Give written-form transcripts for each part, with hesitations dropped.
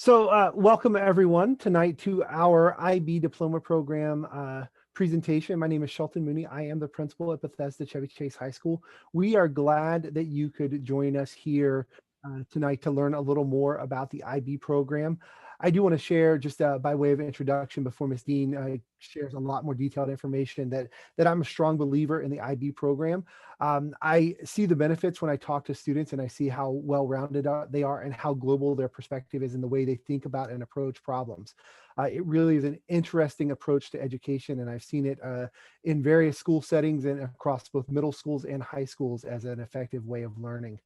Welcome everyone tonight to our IB Diploma Program presentation. My name is Shelton Mooney. I am the principal at Bethesda Chevy Chase High School. We are glad that you could join us here tonight to learn a little more about the IB program. I do want to share just by way of introduction before Ms. Dean shares a lot more detailed information that I'm a strong believer in the IB program. I see the benefits when I talk to students and I see how well-rounded they are and how global their perspective is in the way they think about and approach problems. It really is an interesting approach to education, and I've seen it in various school settings and across both middle schools and high schools as an effective way of learning.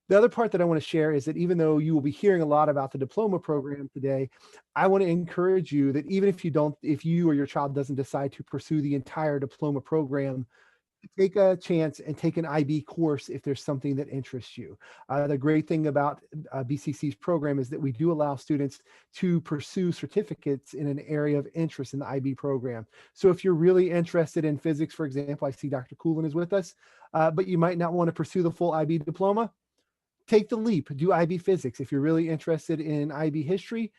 The other part that I want to share is that even though you will be hearing a lot about the diploma program today, I want to encourage you that even if you or your child doesn't decide to pursue the entire diploma program, take a chance and take an IB course if there's something that interests you. The great thing about BCC's program is that we do allow students to pursue certificates in an area of interest in the IB program. So if you're really interested in physics, for example, I see Dr. Coolin is with us, but you might not want to pursue the full IB diploma, take the leap, do IB physics. If you're really interested in IB history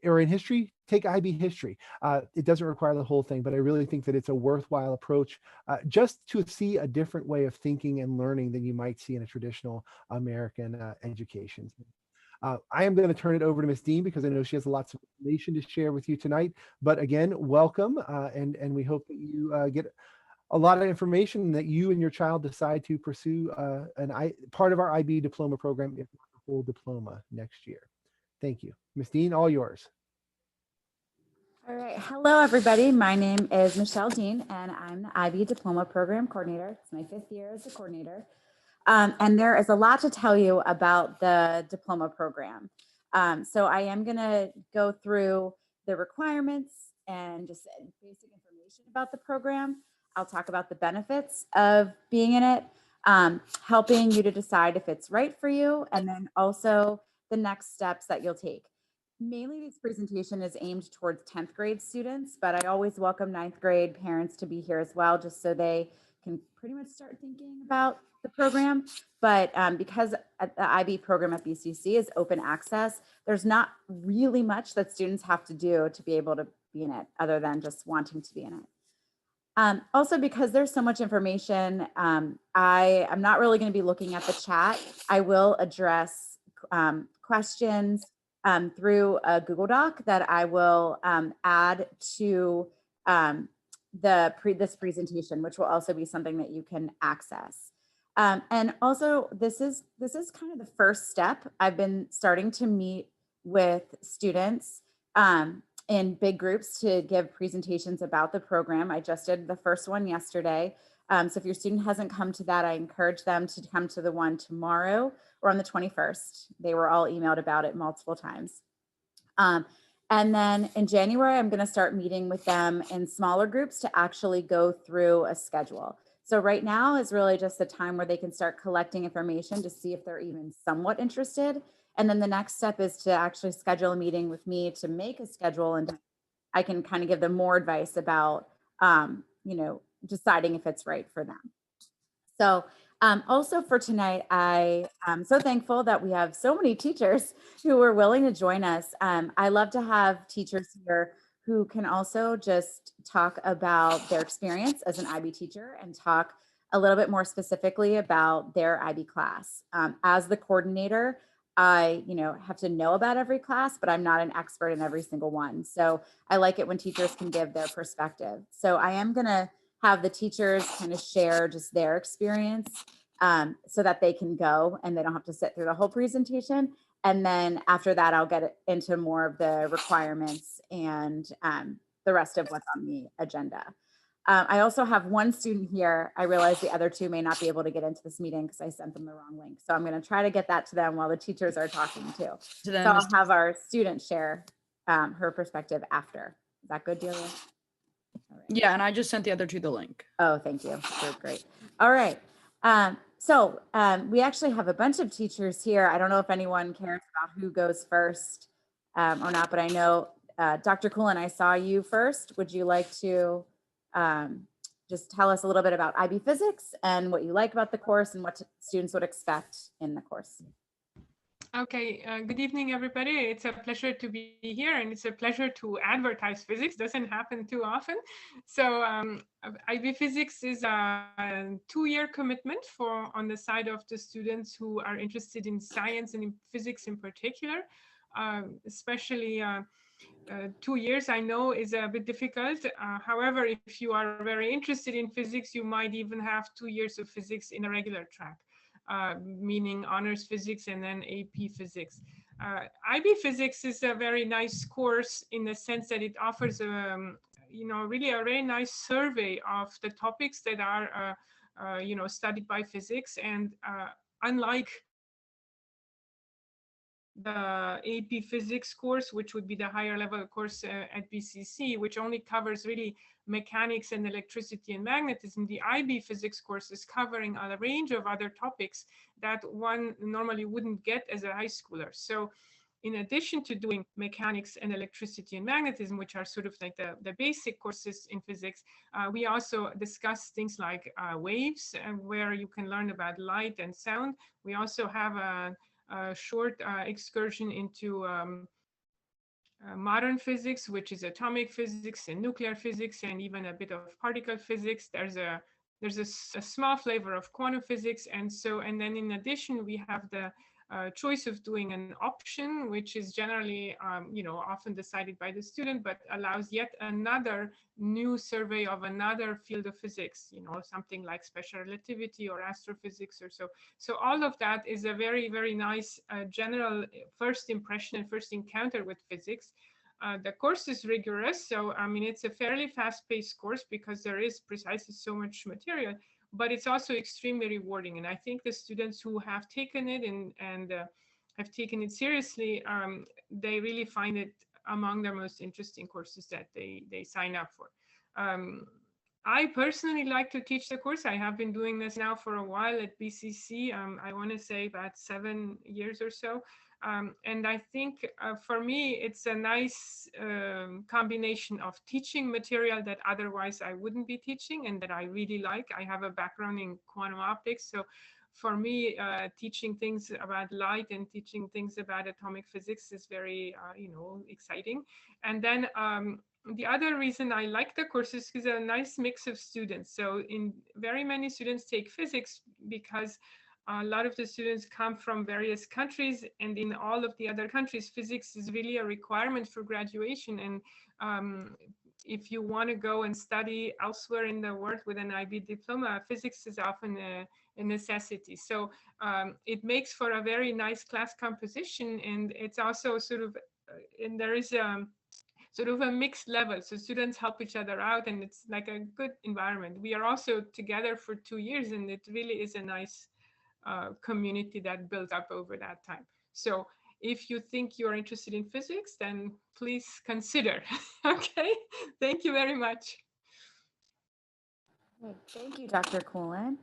or in history, take IB history. It doesn't require the whole thing, but I really think that it's a worthwhile approach just to see a different way of thinking and learning than you might see in a traditional American education. I am going to turn it over to Ms. Dean because I know she has lots of information to share with you tonight. But again, welcome, and we hope that you get a lot of information that you and your child decide to pursue part of our IB diploma program, if not the whole diploma next year. Thank you. Ms. Dean, all yours. All right. Hello, everybody. My name is Michelle Dean, and I'm the IB Diploma Program Coordinator. It's my 5th year as a coordinator. And there is a lot to tell you about the diploma program. So I am going to go through the requirements and just basic information about the program. I'll talk about the benefits of being in it, helping you to decide if it's right for you, and then also the next steps that you'll take. Mainly this presentation is aimed towards 10th grade students, but I always welcome 9th grade parents to be here as well, just so they can pretty much start thinking about the program. But because the IB program at BCC is open access, there's not really much that students have to do to be able to be in it other than just wanting to be in it. Also, because there's so much information, I am not really going to be looking at the chat. I will address questions through a Google Doc that I will add to this presentation, which will also be something that you can access. And also, this is kind of the first step. I've been starting to meet with students in big groups to give presentations about the program. I just did the first one yesterday. So if your student hasn't come to that, I encourage them to come to the one tomorrow or on the 21st. They were all emailed about it multiple times. And then in January, I'm going to start meeting with them in smaller groups to actually go through a schedule. So right now is really just the time where they can start collecting information to see if they're even somewhat interested. And then the next step is to actually schedule a meeting with me to make a schedule, and I can kind of give them more advice about, deciding if it's right for them. So also for tonight, I am so thankful that we have so many teachers who are willing to join us. I love to have teachers here who can also just talk about their experience as an IB teacher and talk a little bit more specifically about their IB class. As the coordinator, I, have to know about every class, but I'm not an expert in every single one. So I like it when teachers can give their perspective. So I am going to have the teachers kind of share just their experience so that they can go and they don't have to sit through the whole presentation. And then after that, I'll get into more of the requirements and the rest of what's on the agenda. I also have one student here. I realize the other two may not be able to get into this meeting because I sent them the wrong link. So I'm going to try to get that to them while the teachers are talking too. So I'll have our student share her perspective after. Is that good, Delia? Right. Yeah, and I just sent the other two the link. Oh, thank you. Great. All right. So we actually have a bunch of teachers here. I don't know if anyone cares about who goes first or not, but I know Dr. Coolin, I saw you first. Would you like to just tell us a little bit about IB physics and what you like about the course and what students would expect in the course? Okay, good evening, everybody. It's a pleasure to be here, and it's a pleasure to advertise physics. Doesn't happen too often. So IB Physics is a 2-year commitment for on the side of the students who are interested in science and in physics in particular. Especially 2 years, I know, is a bit difficult. However, if you are very interested in physics, you might even have 2 years of physics in a regular track. Meaning honors physics and then AP physics. IB Physics is a very nice course in the sense that it offers really a very nice survey of the topics that are studied by physics, and unlike the AP Physics course, which would be the higher level course at BCC, which only covers really mechanics and electricity and magnetism, the IB Physics course is covering a range of other topics that one normally wouldn't get as a high schooler. So in addition to doing mechanics and electricity and magnetism, which are sort of like the basic courses in physics, we also discuss things like waves, where you can learn about light and sound. We also have a short excursion into modern physics, which is atomic physics and nuclear physics, and even a bit of particle physics. There's a small flavor of quantum physics, and then in addition we have the choice of doing an option, which is generally often decided by the student, but allows yet another new survey of another field of physics, something like special relativity or astrophysics or so. So all of that is a very, very nice general first impression and first encounter with physics. The course is rigorous, so I mean it's a fairly fast-paced course because there is precisely so much material, but it's also extremely rewarding. And I think the students who have taken it and have taken it seriously, they really find it among their most interesting courses that they sign up for. I personally like to teach the course. I have been doing this now for a while at BCC. I want to say about 7 years or so. And I think for me, it's a nice combination of teaching material that otherwise I wouldn't be teaching and that I really like. I have a background in quantum optics. So for me, teaching things about light and teaching things about atomic physics is very, exciting. And then the other reason I like the course is because a nice mix of students. So very many students take physics because a lot of the students come from various countries, and in all of the other countries, physics is really a requirement for graduation. And if you want to go and study elsewhere in the world with an IB diploma, physics is often a necessity. So it makes for a very nice class composition, and it's also sort of, and there is sort of a mixed level. So students help each other out, and it's like a good environment. We are also together for 2 years, and it really is a nice community that built up over that time. So if you think you're interested in physics, then please consider. Okay, thank you very much. Thank you, Dr. Coolin.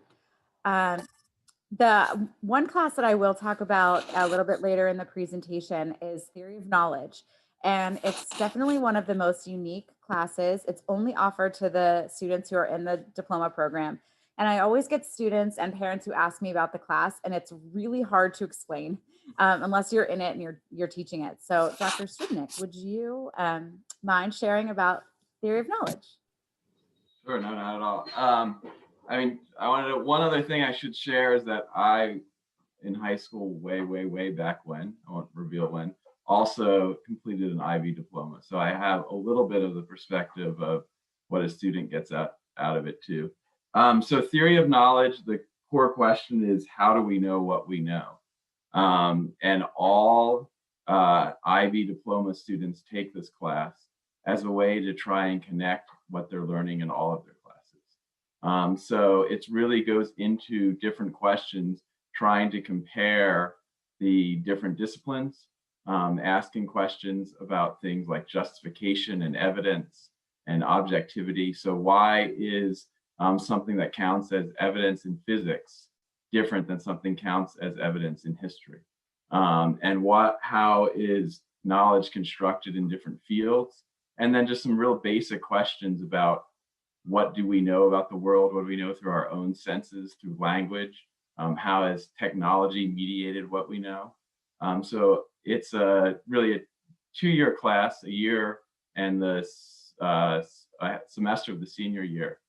The one class that I will talk about a little bit later in the presentation is Theory of Knowledge. And it's definitely one of the most unique classes. It's only offered to the students who are in the diploma program. And I always get students and parents who ask me about the class, and it's really hard to explain unless you're in it and you're teaching it. So Dr. Studnick, would you mind sharing about Theory of Knowledge? Sure, no, not at all. I mean, one other thing I should share is that I, in high school, way back when, I won't reveal when, also completed an IB diploma. So I have a little bit of the perspective of what a student gets out of it too. So theory of knowledge, the core question is, how do we know what we know? And all IB diploma students take this class as a way to try and connect what they're learning in all of their classes. So it really goes into different questions, trying to compare the different disciplines, asking questions about things like justification and evidence and objectivity. So why is something that counts as evidence in physics different than something counts as evidence in history? And how is knowledge constructed in different fields? And then just some real basic questions about what do we know about the world? What do we know through our own senses, through language? How has technology mediated what we know? So it's really a 2-year class, a year and the semester of the senior year.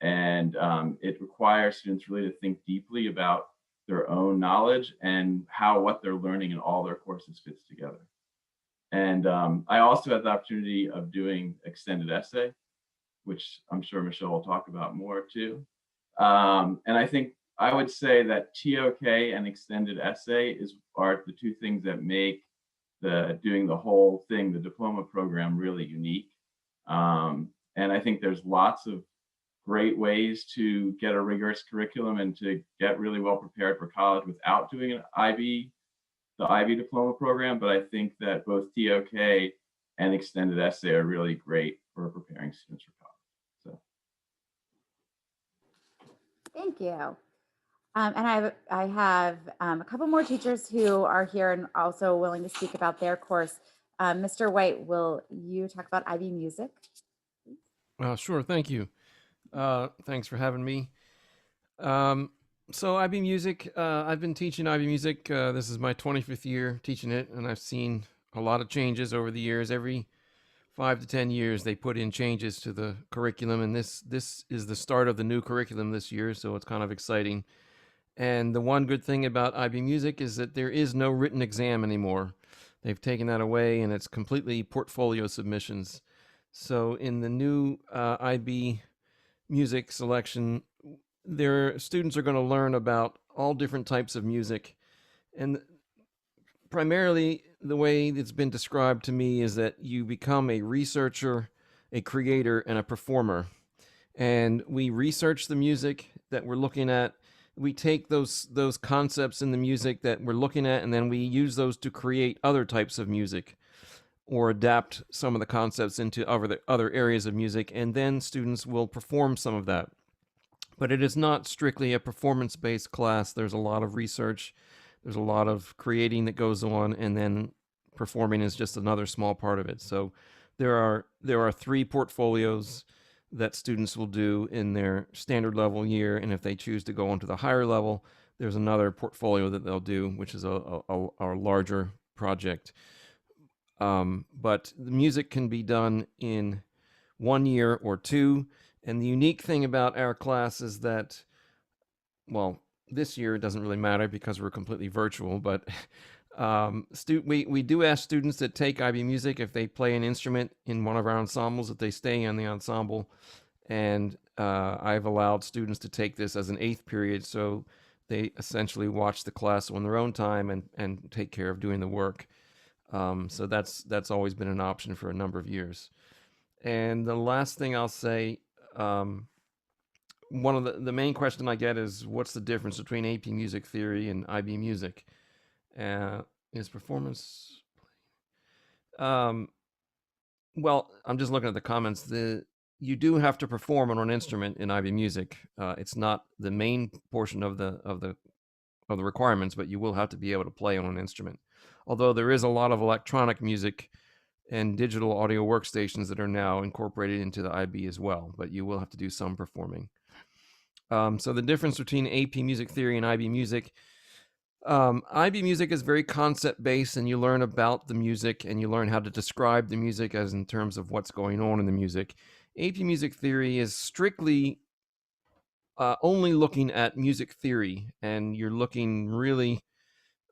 And it requires students really to think deeply about their own knowledge and how what they're learning in all their courses fits together. And I also had the opportunity of doing extended essay, which I'm sure Michelle will talk about more too. And I think I would say that TOK and extended essay are the two things that make doing the whole thing, the diploma program, really unique. And I think there's lots of great ways to get a rigorous curriculum and to get really well prepared for college without doing the IB diploma program. But I think that both TOK and extended essay are really great for preparing students for college. So. Thank you. And I have a couple more teachers who are here and also willing to speak about their course. Mr. White, will you talk about IB Music? Sure, thank you. Thanks for having me. So IB Music, I've been teaching IB Music. This is my 25th year teaching it, and I've seen a lot of changes over the years. Every 5 to 10 years, they put in changes to the curriculum, and this is the start of the new curriculum this year, so it's kind of exciting. And the one good thing about IB Music is that there is no written exam anymore. They've taken that away, and it's completely portfolio submissions. So in the new IB Music selection, their students are going to learn about all different types of music. And primarily, the way it's been described to me is that you become a researcher, a creator, and a performer. And we research the music that we're looking at. We take those concepts in the music that we're looking at, and then we use those to create other types of music or adapt some of the concepts into other areas of music, and then students will perform some of that. But it is not strictly a performance-based class. There's a lot of research, there's a lot of creating that goes on, and then performing is just another small part of it. So there are 3 portfolios that students will do in their standard level year, and if they choose to go on to the higher level, there's another portfolio that they'll do, which is a larger project. But the music can be done in 1 year or 2. And the unique thing about our class is that, well, this year it doesn't really matter because we're completely virtual, but we do ask students that take IB Music, if they play an instrument in one of our ensembles, that they stay in the ensemble. And I've allowed students to take this as an 8th period, so they essentially watch the class on their own time and take care of doing the work. So that's always been an option for a number of years. And the last thing I'll say, one of the main question I get is, what's the difference between AP Music Theory and IB Music? Is performance? Well, I'm just looking at the comments. You do have to perform on an instrument in IB Music. It's not the main portion of the requirements, but you will have to be able to play on an instrument. Although there is a lot of electronic music and digital audio workstations that are now incorporated into the IB as well, but you will have to do some performing. So the difference between AP Music Theory and IB Music, IB Music is very concept-based, and you learn about the music and you learn how to describe the music as in terms of what's going on in the music. AP Music Theory is strictly only looking at music theory, and you're looking really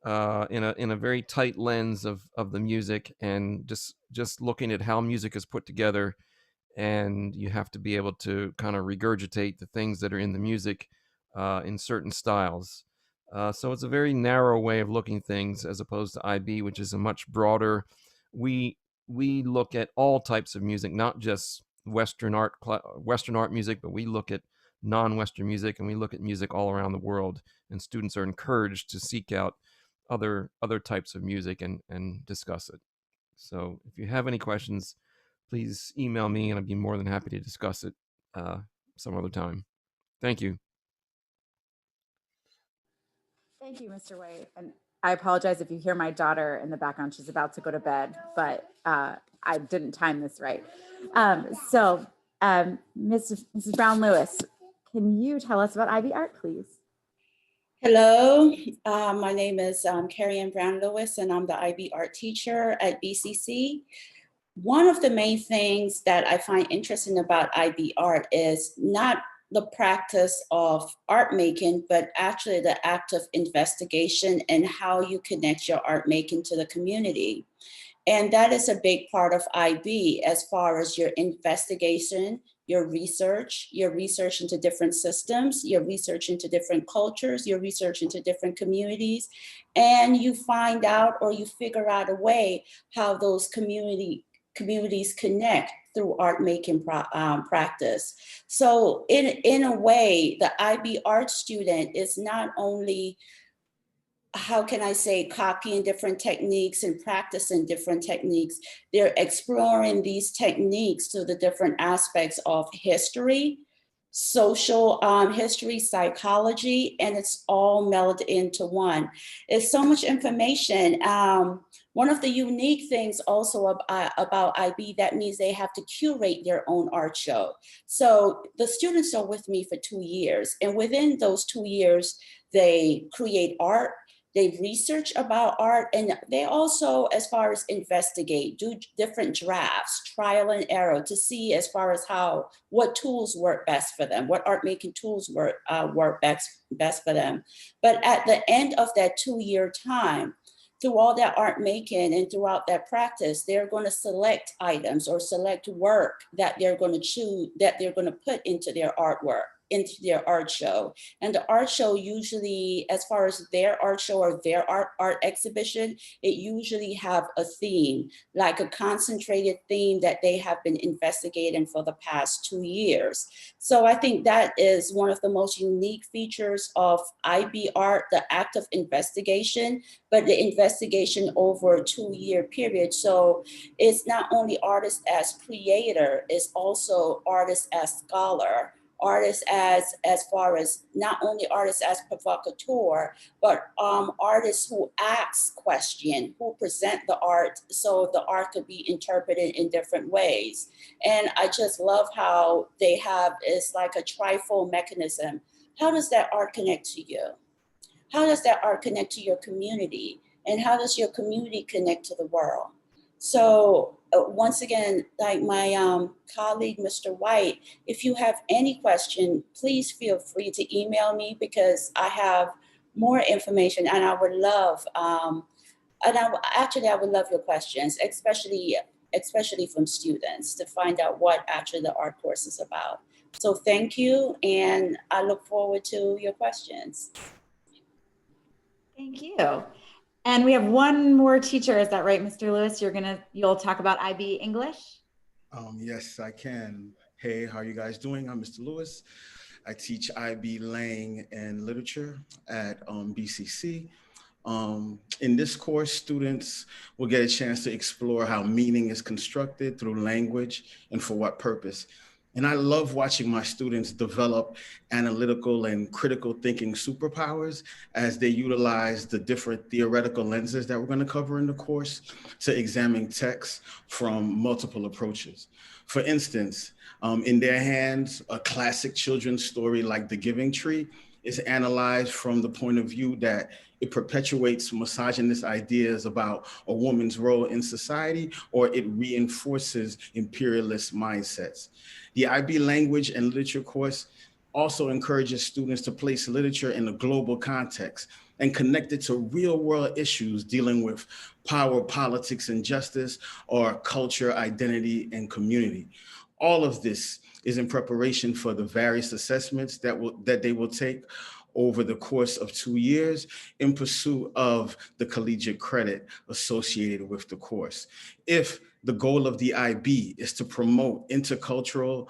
in a very tight lens of the music, and just looking at how music is put together, and you have to be able to kind of regurgitate the things that are in the music in certain styles. So it's a very narrow way of looking things, as opposed to IB, which is a much broader. We look at all types of music, not just Western art music, but we look at non-Western music, and we look at music all around the world, and students are encouraged to seek out other types of music and discuss it. So if you have any questions, please email me, and I'd be more than happy to discuss it some other time. Thank you. Thank you, Mr. White. And I apologize if you hear my daughter in the background. She's about to go to bed, but I didn't time this right. Mrs. Brown-Lewis, can you tell us about IB Art, please? Hello, my name is Carrie Ann Brown Lewis, and I'm the IB art teacher at BCC. One of the main things that I find interesting about IB art is not the practice of art making, but actually the act of investigation and how you connect your art making to the community. And that is a big part of IB as far as your investigation, your research into different systems, your research into different cultures, your research into different communities, and you find out or you figure out a way how those communities connect through art making practice. So in a way, the IB art student is not only, how can I say, copying different techniques and practicing different techniques. They're exploring these techniques to the different aspects of history, social history, psychology, and it's all melded into one. It's so much information. One of the unique things also about IB, that means they have to curate their own art show. So the students are with me for 2 years, and within those 2 years, they create art, they research about art, and they also, as far as investigate, do different drafts, trial and error to see as far as what tools work best for them, what art making tools work best for them. But at the end of that 2-year time, through all that art making and throughout that practice, they're going to select items or select work that they're going to choose, that they're going to put into their artwork, into their art show. And the art show usually, as far as their art show or their art exhibition, it usually have a theme, like a concentrated theme that they have been investigating for the past 2 years. So I think that is one of the most unique features of IB art, the act of investigation, but the investigation over a 2-year period. So it's not only artist as creator, it's also artist as scholar, artists as far as not only artists as provocateur, but artists who ask question, who present the art so the art could be interpreted in different ways. And I just love how they have, it's like a trifold mechanism. How does that art connect to you? How does that art connect to your community? And how does your community connect to the world? So once again, like my colleague, Mr. White, if you have any question, please feel free to email me because I have more information and I would love, I would love your questions, especially from students, to find out what actually the art course is about. So thank you, and I look forward to your questions. Thank you. And we have one more teacher. Is that right, Mr. Lewis? You'll talk about IB English? Yes, I can. Hey, how are you guys doing? I'm Mr. Lewis. I teach IB Lang and Literature at BCC. In this course, students will get a chance to explore how meaning is constructed through language and for what purpose. And I love watching my students develop analytical and critical thinking superpowers as they utilize the different theoretical lenses that we're going to cover in the course to examine text from multiple approaches. For instance, in their hands, a classic children's story like The Giving Tree is analyzed from the point of view that it perpetuates misogynist ideas about a woman's role in society, or it reinforces imperialist mindsets. The IB Language and Literature course also encourages students to place literature in a global context and connect it to real world issues dealing with power, politics, and justice, or culture, identity, and community. All of this is in preparation for the various assessments that they will take over the course of 2 years in pursuit of the collegiate credit associated with the course. If the goal of the IB is to promote intercultural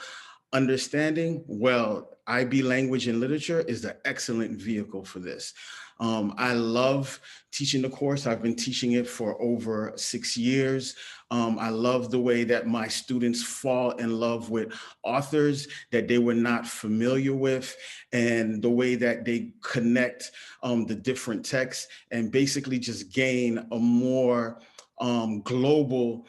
understanding, well, IB Language and Literature is the excellent vehicle for this. I love teaching the course. I've been teaching it for over 6 years. I love the way that my students fall in love with authors that they were not familiar with, and the way that they connect the different texts and basically just gain a more global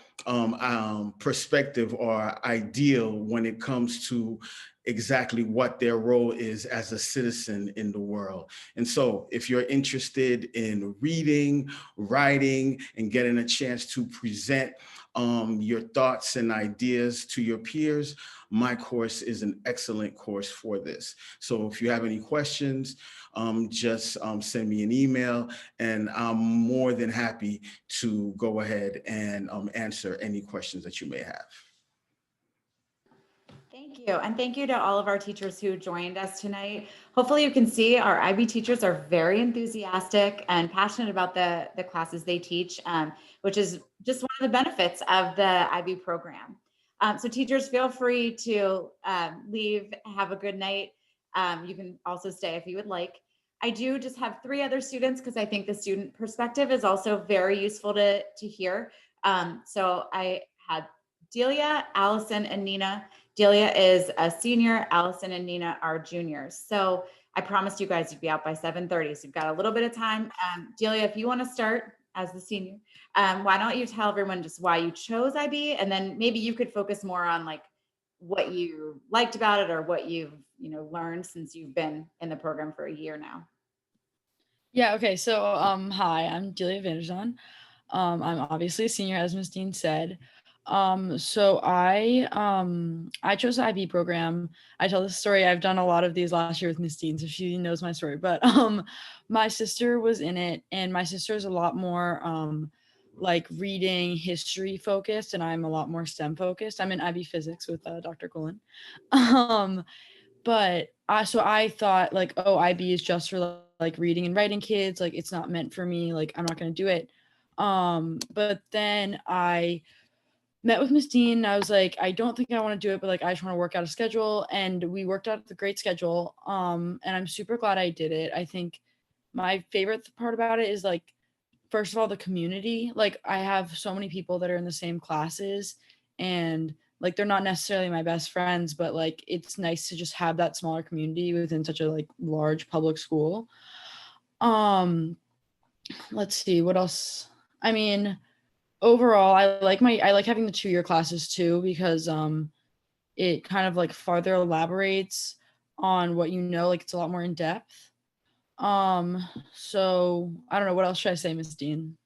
perspective or ideal when it comes to exactly what their role is as a citizen in the world. And so if you're interested in reading, writing, and getting a chance to present your thoughts and ideas to your peers, my course is an excellent course for this. So if you have any questions, just send me an email, and I'm more than happy to go ahead and answer any questions that you may have. Thank you. And thank you to all of our teachers who joined us tonight. Hopefully you can see our IB teachers are very enthusiastic and passionate about the classes they teach, which is just one of the benefits of the IB program. So teachers, feel free to leave, have a good night. You can also stay if you would like. I do just have 3 other students because I think the student perspective is also very useful to hear. So I had Delia, Allison, and Nina. Delia is a senior, Allison and Nina are juniors. So I promised you guys you'd be out by 7:30. So you've got a little bit of time. Delia, if you want to start as the senior, why don't you tell everyone just why you chose IB, and then maybe you could focus more on like what you liked about it or what you've learned since you've been in the program for a year now. Yeah, okay. So hi, I'm Delia Vanderzon. I'm obviously a senior, as Ms. Dean said. So I chose the IB program. I tell this story. I've done a lot of these last year with Ms. Dean, so she knows my story. But my sister was in it, and my sister is a lot more like reading history focused, and I'm a lot more STEM focused. I'm in IB physics with Dr. Cullen. But I thought like, oh, IB is just for like reading and writing kids. Like it's not meant for me. Like I'm not going to do it. But then I met with Miss Dean, and I was like, I don't think I want to do it, but like I just want to work out a schedule, and we worked out the great schedule. And I'm super glad I did it. I think my favorite part about it is like, first of all, the community. Like I have so many people that are in the same classes, and like they're not necessarily my best friends, but like it's nice to just have that smaller community within such a like large public school. Let's see what else. I mean, overall, I like having the 2-year classes too, because it kind of like farther elaborates on what like it's a lot more in depth. So I don't know, what else should I say, Ms. Dean?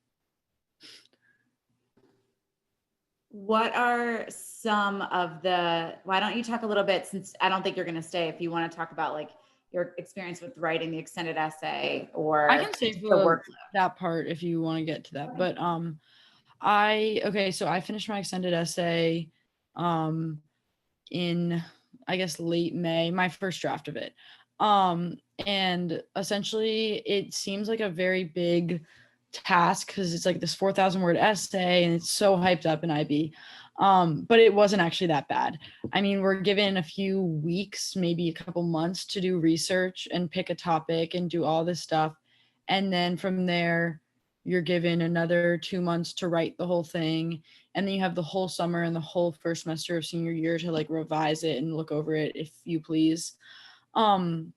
What are some of why don't you talk a little bit, since I don't think you're going to stay, if you want to talk about like your experience with writing the extended essay, or I can save the workload. that part if you want to get to that. But so I finished my extended essay in, I guess, late May, my first draft of it. And essentially it seems like a very big task because it's like this 4,000 word essay and it's so hyped up in IB. But it wasn't actually that bad. I mean, we're given a few weeks, maybe a couple months to do research and pick a topic and do all this stuff. And then from there, you're given another 2 months to write the whole thing. And then you have the whole summer and the whole first semester of senior year to like revise it and look over it, if you please. And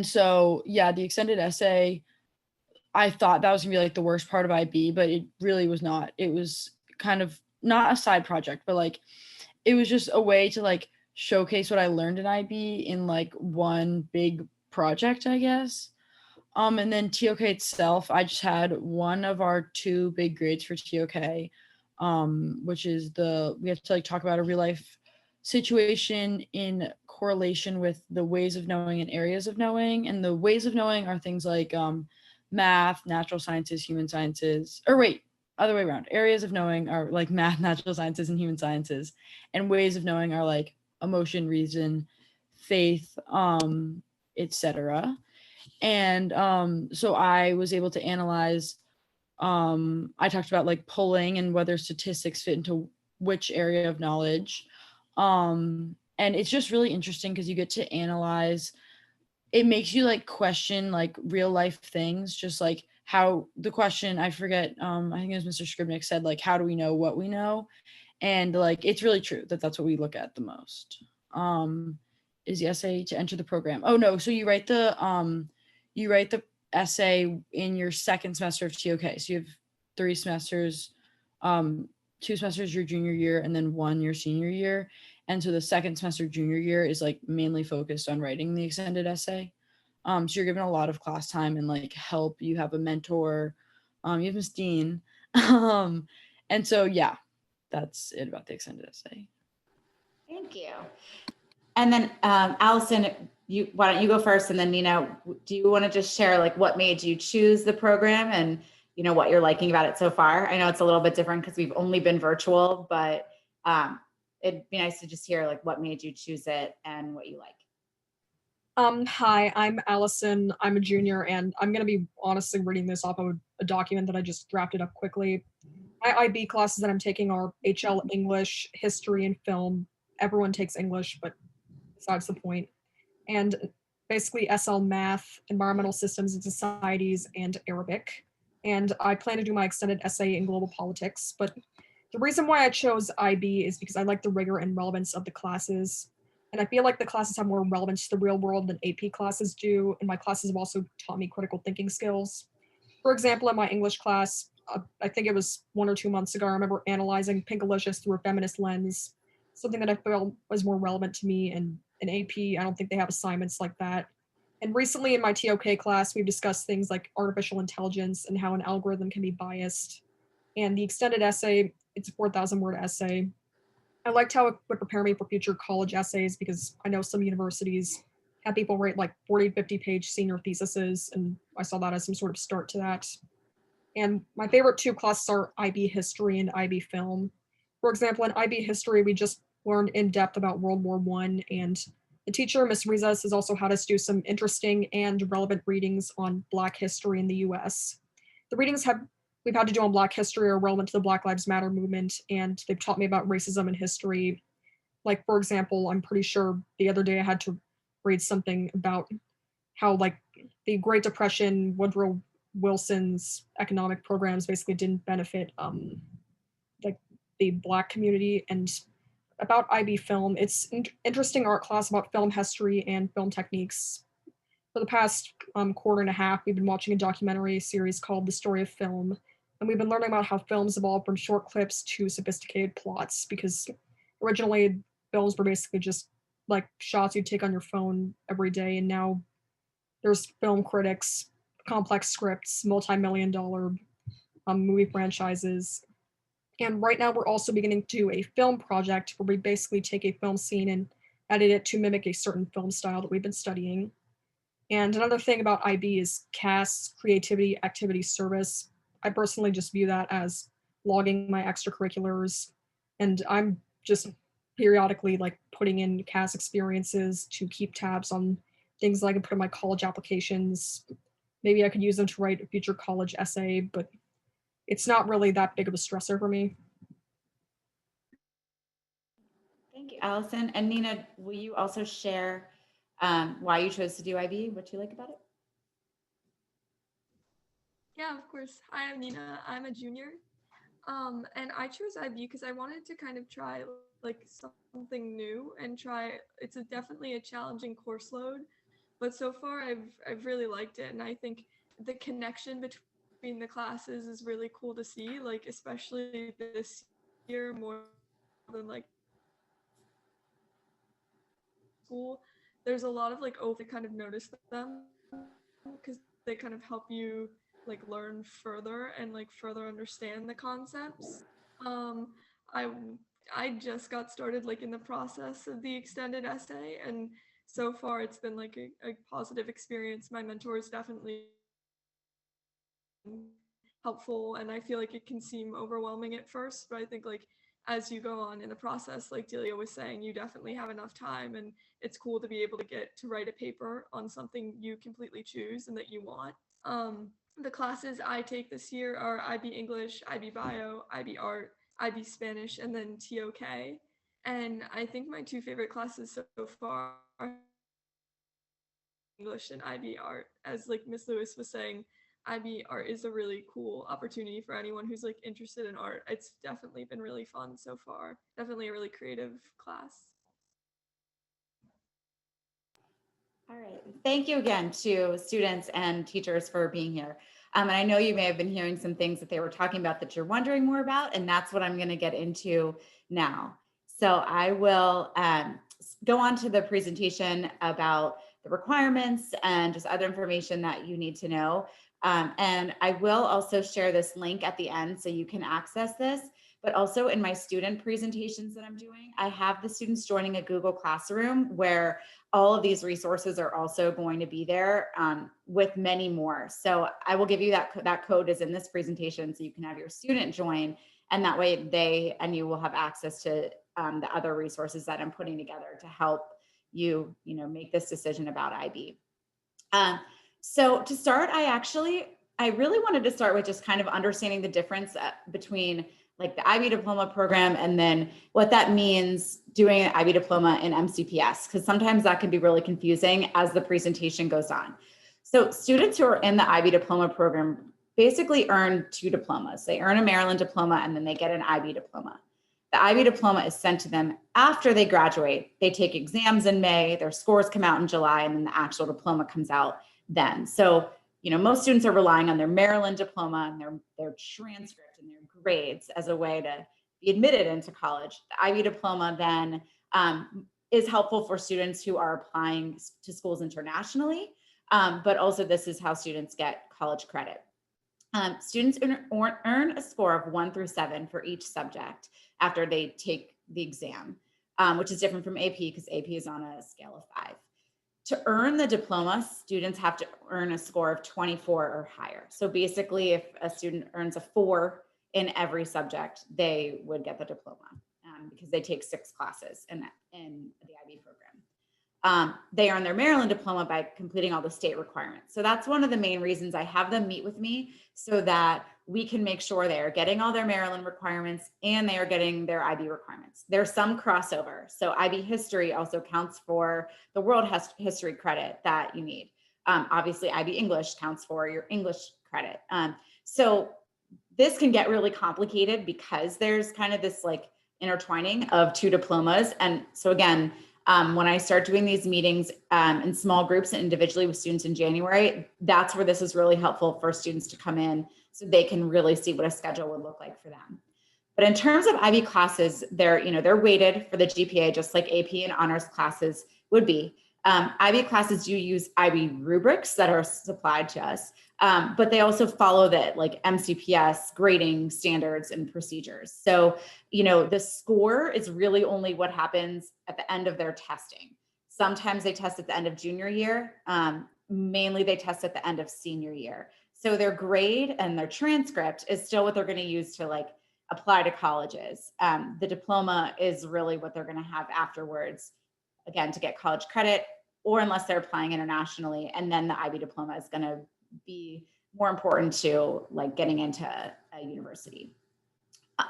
so, yeah, the extended essay, I thought that was gonna be like the worst part of IB, but it really was not. It was kind of not a side project, but like it was just a way to like showcase what I learned in IB in like one big project, I guess. And then TOK itself, I just had one of our 2 big grades for TOK, which is we have to like talk about a real life situation in correlation with the ways of knowing and areas of knowing. And the ways of knowing are things like math, natural sciences, human sciences, or wait, other way around. Areas of knowing are like math, natural sciences, and human sciences. And ways of knowing are like emotion, reason, faith, etc. And so I was able to analyze, I talked about like polling and whether statistics fit into which area of knowledge. And it's just really interesting because you get to analyze, it makes you like question like real life things, just like how the question, I forget, I think it was Mr. Scribnick said, like, how do we know what we know? And like, it's really true that that's what we look at the most. Is the essay to enter the program. Oh no, so you write the essay in your second semester of TOK. So you have 3 semesters, 2 semesters your junior year and then 1 your senior year. And so the second semester junior year is like mainly focused on writing the extended essay. So you're given a lot of class time and like help. You have a mentor, you have Miss Dean. And so, yeah, that's it about the extended essay. Thank you. And then Allison, why don't you go first? And then Nina, do you want to just share like what made you choose the program and what you're liking about it so far? I know it's a little bit different because we've only been virtual, but it'd be nice to just hear like what made you choose it and what you like. Hi, I'm Allison. I'm a junior, and I'm going to be honestly reading this off of a document that I just drafted up quickly. My IB classes that I'm taking are HL English, History, and Film. Everyone takes English, but besides the point. And basically SL Math, Environmental Systems and Societies, and Arabic. And I plan to do my extended essay in global politics. But the reason why I chose IB is because I like the rigor and relevance of the classes. And I feel like the classes have more relevance to the real world than AP classes do. And my classes have also taught me critical thinking skills. For example, in my English class, I think it was 1 or 2 months ago, I remember analyzing Pinkalicious through a feminist lens, something that I felt was more relevant to me. And in AP, I don't think they have assignments like that. And recently in my TOK class, we've discussed things like artificial intelligence and how an algorithm can be biased. And the extended essay, it's a 4,000 word essay. I liked how it would prepare me for future college essays because I know some universities have people write like 40, 50-page senior theses, and I saw that as some sort of start to that. And my favorite 2 classes are IB History and IB Film. For example, in IB History, we just learned in depth about World War I, and the teacher, Ms. Rizas, has also had us do some interesting and relevant readings on Black history in the US. The readings we've had to do on Black history are relevant to the Black Lives Matter movement, and they've taught me about racism in history. Like, for example, I'm pretty sure the other day I had to read something about how like the Great Depression, Woodrow Wilson's economic programs basically didn't benefit like the Black community. And about IB Film, it's interesting art class about film history and film techniques. For the past quarter and a half, we've been watching a documentary series called The Story of Film, and we've been learning about how films evolved from short clips to sophisticated plots, because originally films were basically just like shots you'd take on your phone every day, and now there's film critics, complex scripts, multi-million-dollar movie franchises. And right now we're also beginning to do a film project where we basically take a film scene and edit it to mimic a certain film style that we've been studying. And another thing about IB is CAS, creativity, activity, service. I personally just view that as logging my extracurriculars. And I'm just periodically like putting in CAS experiences to keep tabs on things that I can put in my college applications. Maybe I could use them to write a future college essay, but it's not really that big of a stressor for me. Thank you, Allison. And Nina, will you also share why you chose to do IB, what you like about it? Yeah, of course. Hi, I'm Nina. I'm a junior. And I chose IB because I wanted to kind of try like something new and try. It's definitely a challenging course load, but so far I've really liked it, and I think the connection between the classes is really cool to see. Like especially this year more than like school, there's a lot of like to kind of notice them because they kind of help you like learn further and like further understand the concepts. I I just got started like in the process of the extended essay, and so far it's been like a positive experience. My mentor is definitely helpful, and I feel like it can seem overwhelming at first, but I think like as you go on in the process, like Delia was saying, you definitely have enough time, and it's cool to be able to get to write a paper on something you completely choose and that you want. The classes I take this year are IB English, IB Bio, IB Art, IB Spanish, and then TOK. And I think my 2 favorite classes so far are English and IB Art. As like Miss Lewis was saying, IB Art is a really cool opportunity for anyone who's like interested in art. It's definitely been really fun so far. Definitely a really creative class. All right. Thank you again to students and teachers for being here. And I know you may have been hearing some things that they were talking about that you're wondering more about, and that's what I'm going to get into now. So I will go on to the presentation about the requirements and just other information that you need to know. And I will also share this link at the end so you can access this, but also in my student presentations that I'm doing, I have the students joining a Google Classroom where all of these resources are also going to be there with many more. So I will give you that code is in this presentation so you can have your student join, and that way they and you will have access to the other resources that I'm putting together to help you, make this decision about IB. So to start, I really wanted to start with just kind of understanding the difference between like the IB diploma program and then what that means doing an IB diploma in MCPS, because sometimes that can be really confusing as the presentation goes on. So students who are in the IB diploma program basically earn 2 diplomas. They earn a Maryland diploma and then they get an IB diploma. The IB diploma is sent to them after they graduate. They take exams in May, their scores come out in July, and then the actual diploma comes out then. So, most students are relying on their Maryland diploma and their transcript and their grades as a way to be admitted into college. The IB diploma then is helpful for students who are applying to schools internationally, but also this is how students get college credit. Students earn a score of 1 through 7 for each subject after they take the exam, which is different from AP because AP is on a scale of 5. To earn the diploma, students have to earn a score of 24 or higher. So basically, if a student earns a 4 in every subject, they would get the diploma because they take 6 classes in the IB program. They earn their Maryland diploma by completing all the state requirements. So that's one of the main reasons I have them meet with me so that we can make sure they are getting all their Maryland requirements and they are getting their IB requirements. There's some crossover. So IB history also counts for the world history credit that you need. Obviously IB English counts for your English credit. So this can get really complicated because there's kind of this like intertwining of 2 diplomas. And so again, when I start doing these meetings in small groups and individually with students in January, that's where this is really helpful for students to come in so they can really see what a schedule would look like for them. But in terms of IB classes, they're weighted for the GPA just like AP and honors classes would be. IB classes do use IB rubrics that are supplied to us, but they also follow the like MCPS grading standards and procedures. So, the score is really only what happens at the end of their testing. Sometimes they test at the end of junior year. Mainly they test at the end of senior year. So their grade and their transcript is still what they're going to use to like apply to colleges. The diploma is really what they're going to have afterwards, again, to get college credit, or unless they're applying internationally. And then the IB diploma is going to be more important to like getting into a university.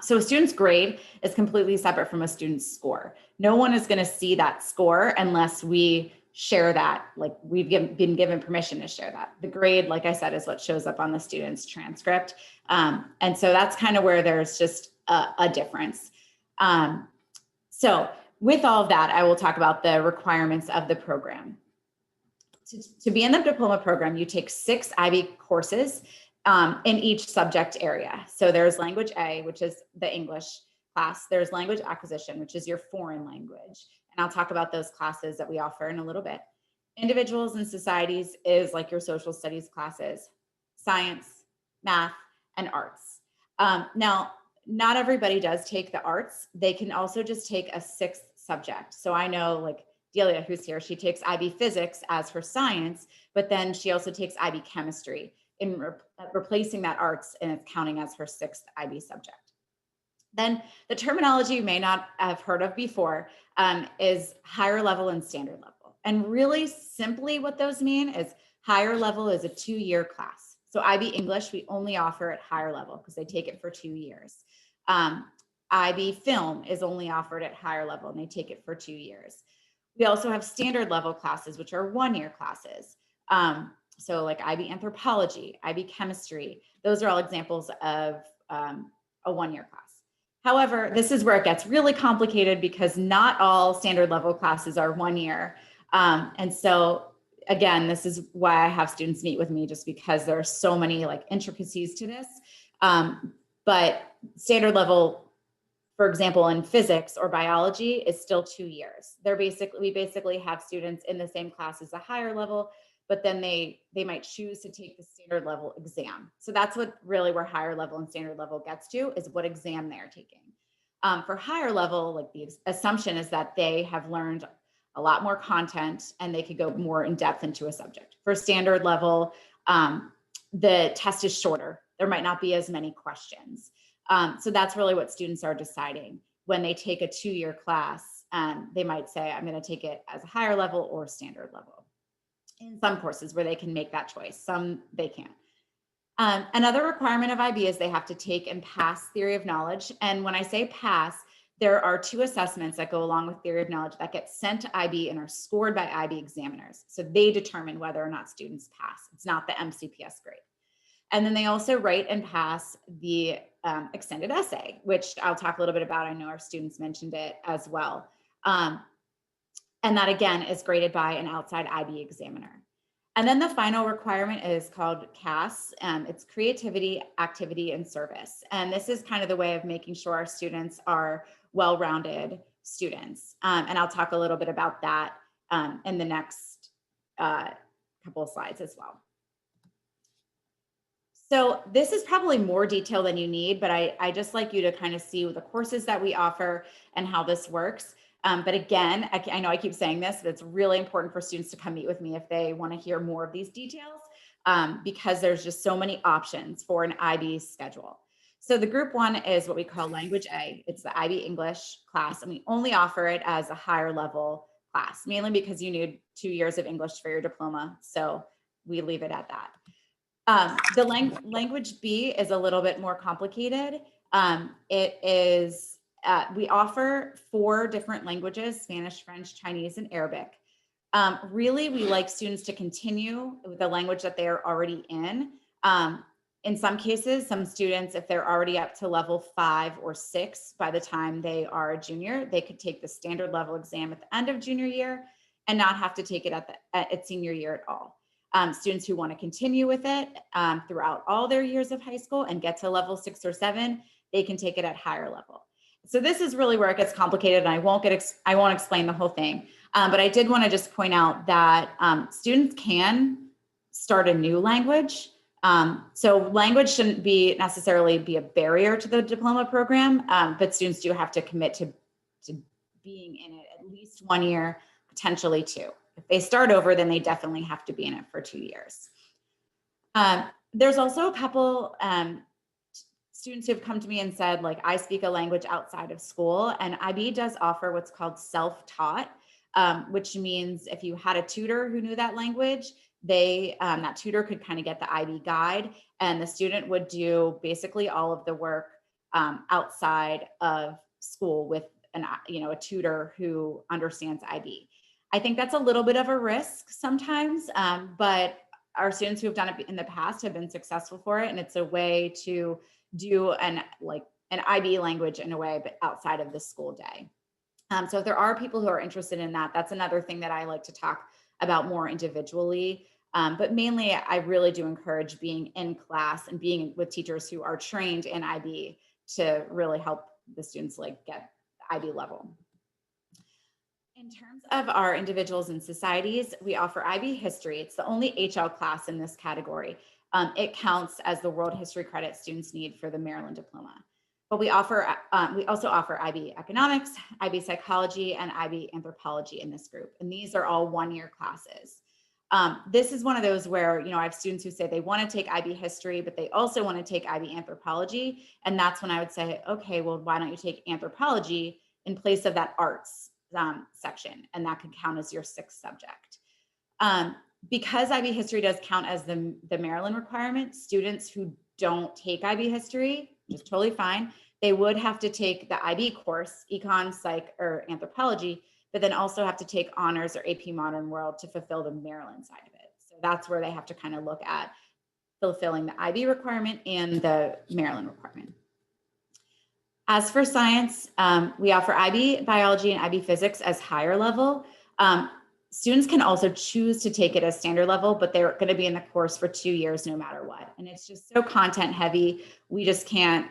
So a student's grade is completely separate from a student's score. No one is going to see that score unless we share that, like we've been given permission to share that. The grade, like I said, is what shows up on the student's transcript. And so that's kind of where there's just a difference. So with all of that, I will talk about the requirements of the program. To be in the diploma program, you take 6 IB courses in each subject area. So there's language A, which is the English class. There's language acquisition, which is your foreign language. And I'll talk about those classes that we offer in a little bit. Individuals and societies is like your social studies classes, science, math, and arts. Now, not everybody does take the arts. They can also just take a 6th subject. So I know like Delia, who's here, she takes IB physics as her science, but then she also takes IB chemistry in replacing that arts, and it's counting as her 6th IB subject. Then the terminology you may not have heard of before is higher level and standard level. And really simply what those mean is higher level is a 2-year class. So IB English, we only offer at higher level because they take it for 2 years. IB film is only offered at higher level and they take it for 2 years. We also have standard level classes, which are 1-year classes. So like IB anthropology, IB chemistry, those are all examples of a 1-year class. However, this is where it gets really complicated because not all standard level classes are 1 year. And so again, this is why I have students meet with me, just because there are so many like intricacies to this. But standard level for example, in physics or biology is still 2 years. We basically have students in the same class as a higher level, but then they might choose to take the standard level exam. So that's what really where higher level and standard level gets to, is what exam they're taking. For higher level, like the assumption is that they have learned a lot more content and they could go more in depth into a subject. For standard level, the test is shorter. There might not be as many questions. So that's really what students are deciding when they take a 2-year class. They might say, I'm going to take it as a higher level or standard level. In some courses where they can make that choice, some they can't. Another requirement of IB is they have to take and pass theory of knowledge. And when I say pass, there are 2 assessments that go along with theory of knowledge that get sent to IB and are scored by IB examiners. So they determine whether or not students pass. It's not the MCPS grade. And then they also write and pass the extended essay, which I'll talk a little bit about. I know our students mentioned it as well. And that again is graded by an outside IB examiner. And then the final requirement is called CAS. It's creativity, activity, and service. And this is kind of the way of making sure our students are well-rounded students. And I'll talk a little bit about that in the next couple of slides as well. So this is probably more detail than you need, but I just like you to kind of see the courses that we offer and how this works. But again, I know I keep saying this, but it's really important for students to come meet with me if they want to hear more of these details, because there's just so many options for an IB schedule. So the group 1 is what we call Language A. It's the IB English class, and we only offer it as a higher level class, mainly because you need 2 years of English for your diploma. So we leave it at that. The Language B is a little bit more complicated. It is we offer 4 different languages: Spanish, French, Chinese, and Arabic. Really, we like students to continue with the language that they are already in. In some cases, some students, if they're already up to level 5 or 6 by the time they are a junior, they could take the standard level exam at the end of junior year and not have to take it at senior year at all. Students who want to continue with it throughout all their years of high school and get to level 6 or 7, they can take it at higher level. So this is really where it gets complicated, and I won't explain the whole thing. But I did want to just point out that students can start a new language. So language shouldn't necessarily be a barrier to the diploma program, but students do have to commit to being in it at least 1 year, potentially 2. If they start over, then they definitely have to be in it for 2 years. There's also a couple students who have come to me and said, like, I speak a language outside of school, and IB does offer what's called self-taught, which means if you had a tutor who knew that language, that tutor could kind of get the IB guide, and the student would do basically all of the work outside of school with a tutor who understands IB. I think that's a little bit of a risk sometimes, but our students who have done it in the past have been successful for it, and it's a way to do an IB language in a way, but outside of the school day. So if there are people who are interested in that, that's another thing that I like to talk about more individually. But mainly, I really do encourage being in class and being with teachers who are trained in IB to really help the students get the IB level. In terms of our individuals and societies, we offer IB history. It's the only HL class in this category. It counts as the world history credit students need for the Maryland diploma. But we also offer IB economics, IB psychology, and IB anthropology in this group. And these are all 1-year classes. This is one of those where, I have students who say they want to take IB history, but they also want to take IB anthropology. And that's when I would say, okay, well, why don't you take anthropology in place of that arts section? And that could count as your 6th subject. Because IB history does count as the Maryland requirement, students who don't take IB history, which is totally fine, they would have to take the IB course, econ, psych, or anthropology, but then also have to take honors or AP Modern World to fulfill the Maryland side of it. So that's where they have to kind of look at fulfilling the IB requirement and the Maryland requirement. As for science, we offer IB biology and IB physics as higher level. Students can also choose to take it as standard level, but they're going to be in the course for 2 years no matter what. And it's just so content heavy. We just can't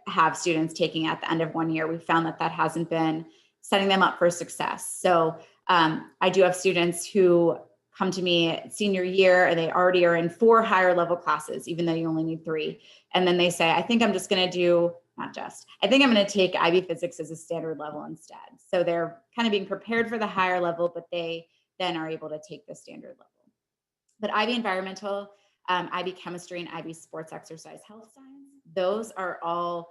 have students taking at the end of one year, we found that that hasn't been setting them up for success. So I do have students who come to me senior year and they already are in 4 higher level classes, even though you only need 3. And then they say, I think I'm just going to do, I think I'm going to take IB physics as a standard level instead. So they're kind of being prepared for the higher level, but they then are able to take the standard level. But IB environmental, IB chemistry, and IB sports exercise health science, those are all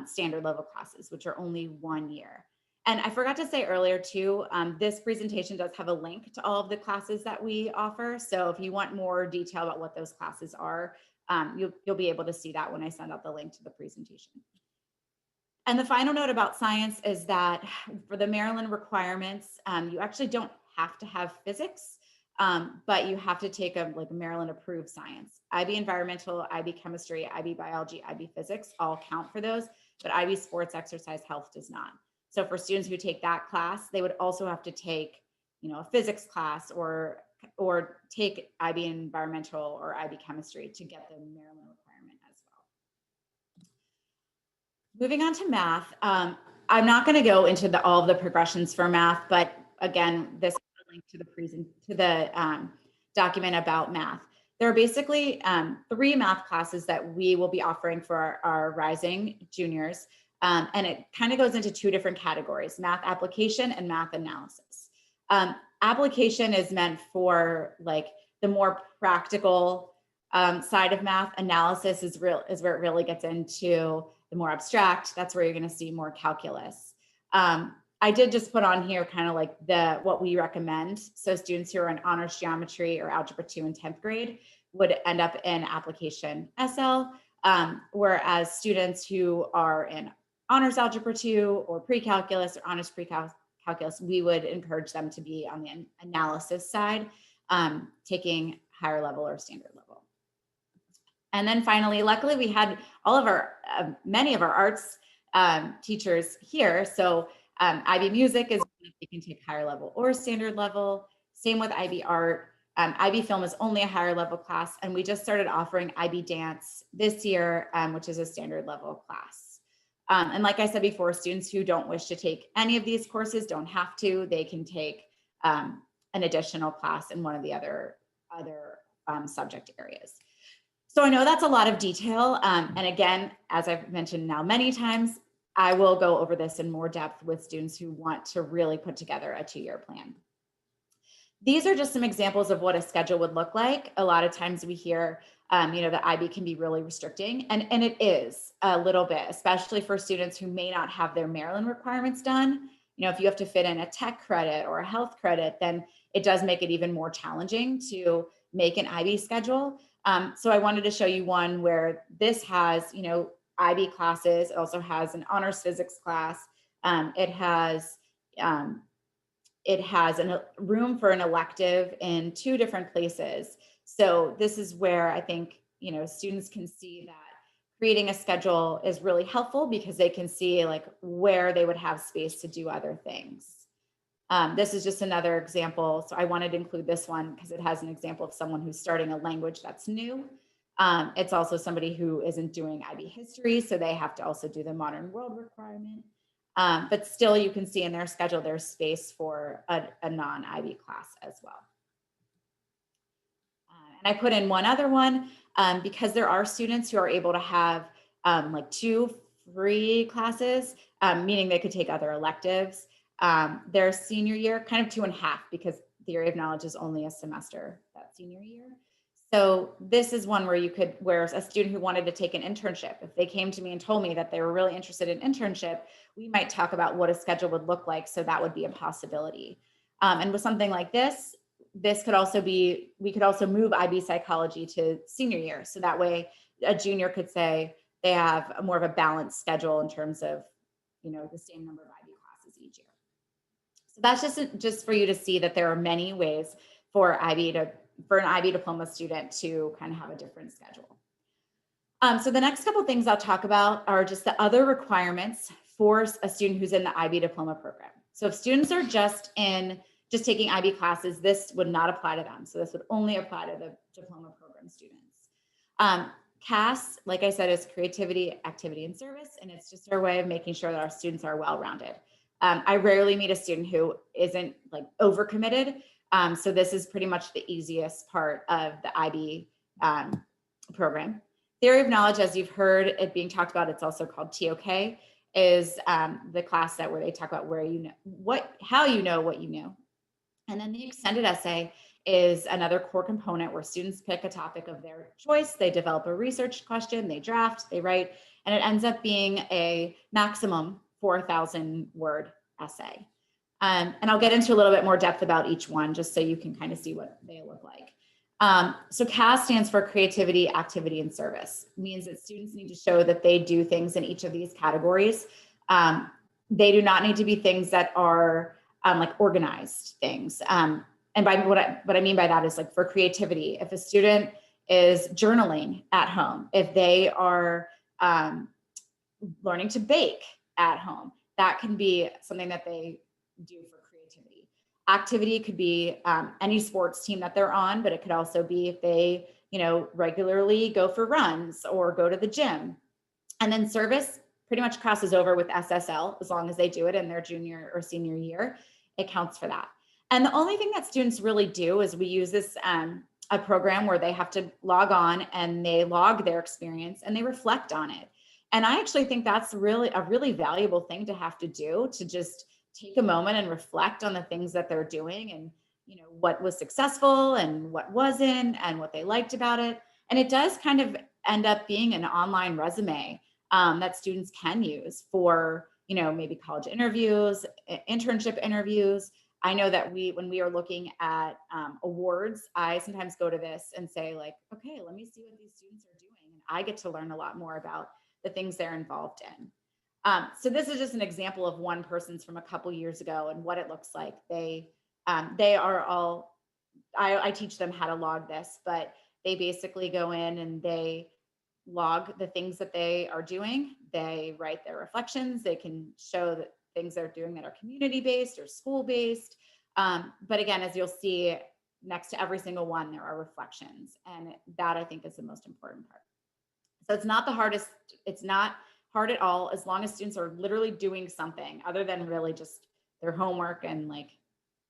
standard level classes, which are only 1 year. And I forgot to say earlier too, this presentation does have a link to all of the classes that we offer. So if you want more detail about what those classes are, you'll be able to see that when I send out the link to the presentation. And the final note about science is that for the Maryland requirements, you actually don't have to have physics, but you have to take a Maryland approved science. IB environmental, IB chemistry, IB biology, IB physics all count for those, but IB sports exercise health does not. So for students who take that class, they would also have to take, a physics class or take IB environmental or IB chemistry to get the Maryland requirement as well. Moving on to math, I'm not going to go into all of the progressions for math, but again, this is a link to the document about math. There are basically 3 math classes that we will be offering for our rising juniors. And it kind of goes into 2 different categories, math application and math analysis. Application is meant for the more practical side of math. Analysis is where it really gets into the more abstract. That's where you're going to see more calculus. I did just put on here kind of what we recommend. So students who are in honors geometry or algebra 2 in 10th grade would end up in application SL, whereas students who are in honors algebra 2 or pre-calculus or honors pre-calculus, we would encourage them to be on the analysis side, taking higher level or standard level. And then finally, luckily we had many of our arts teachers here. So IB music is, you can take higher level or standard level. Same with IB art. IB film is only a higher level class. And we just started offering IB dance this year, which is a standard level class. And like I said before, students who don't wish to take any of these courses don't have to. They can take an additional class in one of the other subject areas. So I know that's a lot of detail. And again, as I've mentioned now many times, I will go over this in more depth with students who want to really put together a 2-year plan. These are just some examples of what a schedule would look like. A lot of times we hear, that IB can be really restricting, and it is a little bit, especially for students who may not have their Maryland requirements done. If you have to fit in a tech credit or a health credit, then it does make it even more challenging to make an IB schedule. So I wanted to show you one where this has, IB classes. It also has an honors physics class. It has a room for an elective in 2 different places. So this is where I think, students can see that creating a schedule is really helpful because they can see where they would have space to do other things. This is just another example. So I wanted to include this one because it has an example of someone who's starting a language that's new. It's also somebody who isn't doing IB history, so they have to also do the modern world requirement. But still, you can see in their schedule, there's space for a non-IB class as well. And I put in one other one because there are students who are able to have 2 free classes, meaning they could take other electives. Their senior year, kind of 2.5, because theory of knowledge is only a semester that senior year. So this is one where a student who wanted to take an internship, if they came to me and told me that they were really interested in internship, we might talk about what a schedule would look like. So that would be a possibility. And with something like this could also be, we could also move IB psychology to senior year. So that way a junior could say they have more of a balanced schedule in terms of, the same number of IB classes each year. So that's just for you to see that there are many ways for an IB diploma student to kind of have a different schedule. So the next couple things I'll talk about are just the other requirements for a student who's in the IB diploma program. So if students are just taking IB classes, this would not apply to them. So this would only apply to the diploma program students. CAS, like I said, is creativity, activity, and service, and it's just our way of making sure that our students are well-rounded. I rarely meet a student who isn't like overcommitted. So this is pretty much the easiest part of the IB program. Theory of knowledge, as you've heard it being talked about, it's also called TOK, is the class that where they talk about where you know how you know what you know. And then the extended essay is another core component where students pick a topic of their choice. They develop a research question, they draft, they write, and it ends up being a maximum 4,000 word essay. And I'll get into a little bit more depth about each one just so you can kind of see what they look like. So CAS stands for creativity, activity, and service. It means that students need to show that they do things in each of these categories. They do not need to be things that are like organized things. And by what I mean by that is like for creativity, if a student is journaling at home, if they are learning to bake at home, that can be something that they do for creativity. Activity could be any sports team that they're on, but it could also be if they, regularly go for runs or go to the gym. And then service pretty much crosses over with SSL as long as they do it in their junior or senior year, it counts for that. And the only thing that students really do is we use this a program where they have to log on and they log their experience and they reflect on it. And I actually think that's really a really valuable thing to have to do, to just take a moment and reflect on the things that they're doing and what was successful and what wasn't and what they liked about it. And it does kind of end up being an online resume that students can use for maybe college interviews, internship interviews. I know that when we are looking at awards, I sometimes go to this and say like, okay, let me see what these students are doing. And I get to learn a lot more about the things they're involved in. So this is just an example of one person's from a couple years ago and what it looks like. They are all, I teach them how to log this, but they basically go in and they log the things that they are doing. They write their reflections. They can show that things they're doing that are community-based or school-based. But again, as you'll see, next to every single one, there are reflections. And that I think is the most important part. So it's not the hardest, it's not hard at all, as long as students are literally doing something other than really just their homework and like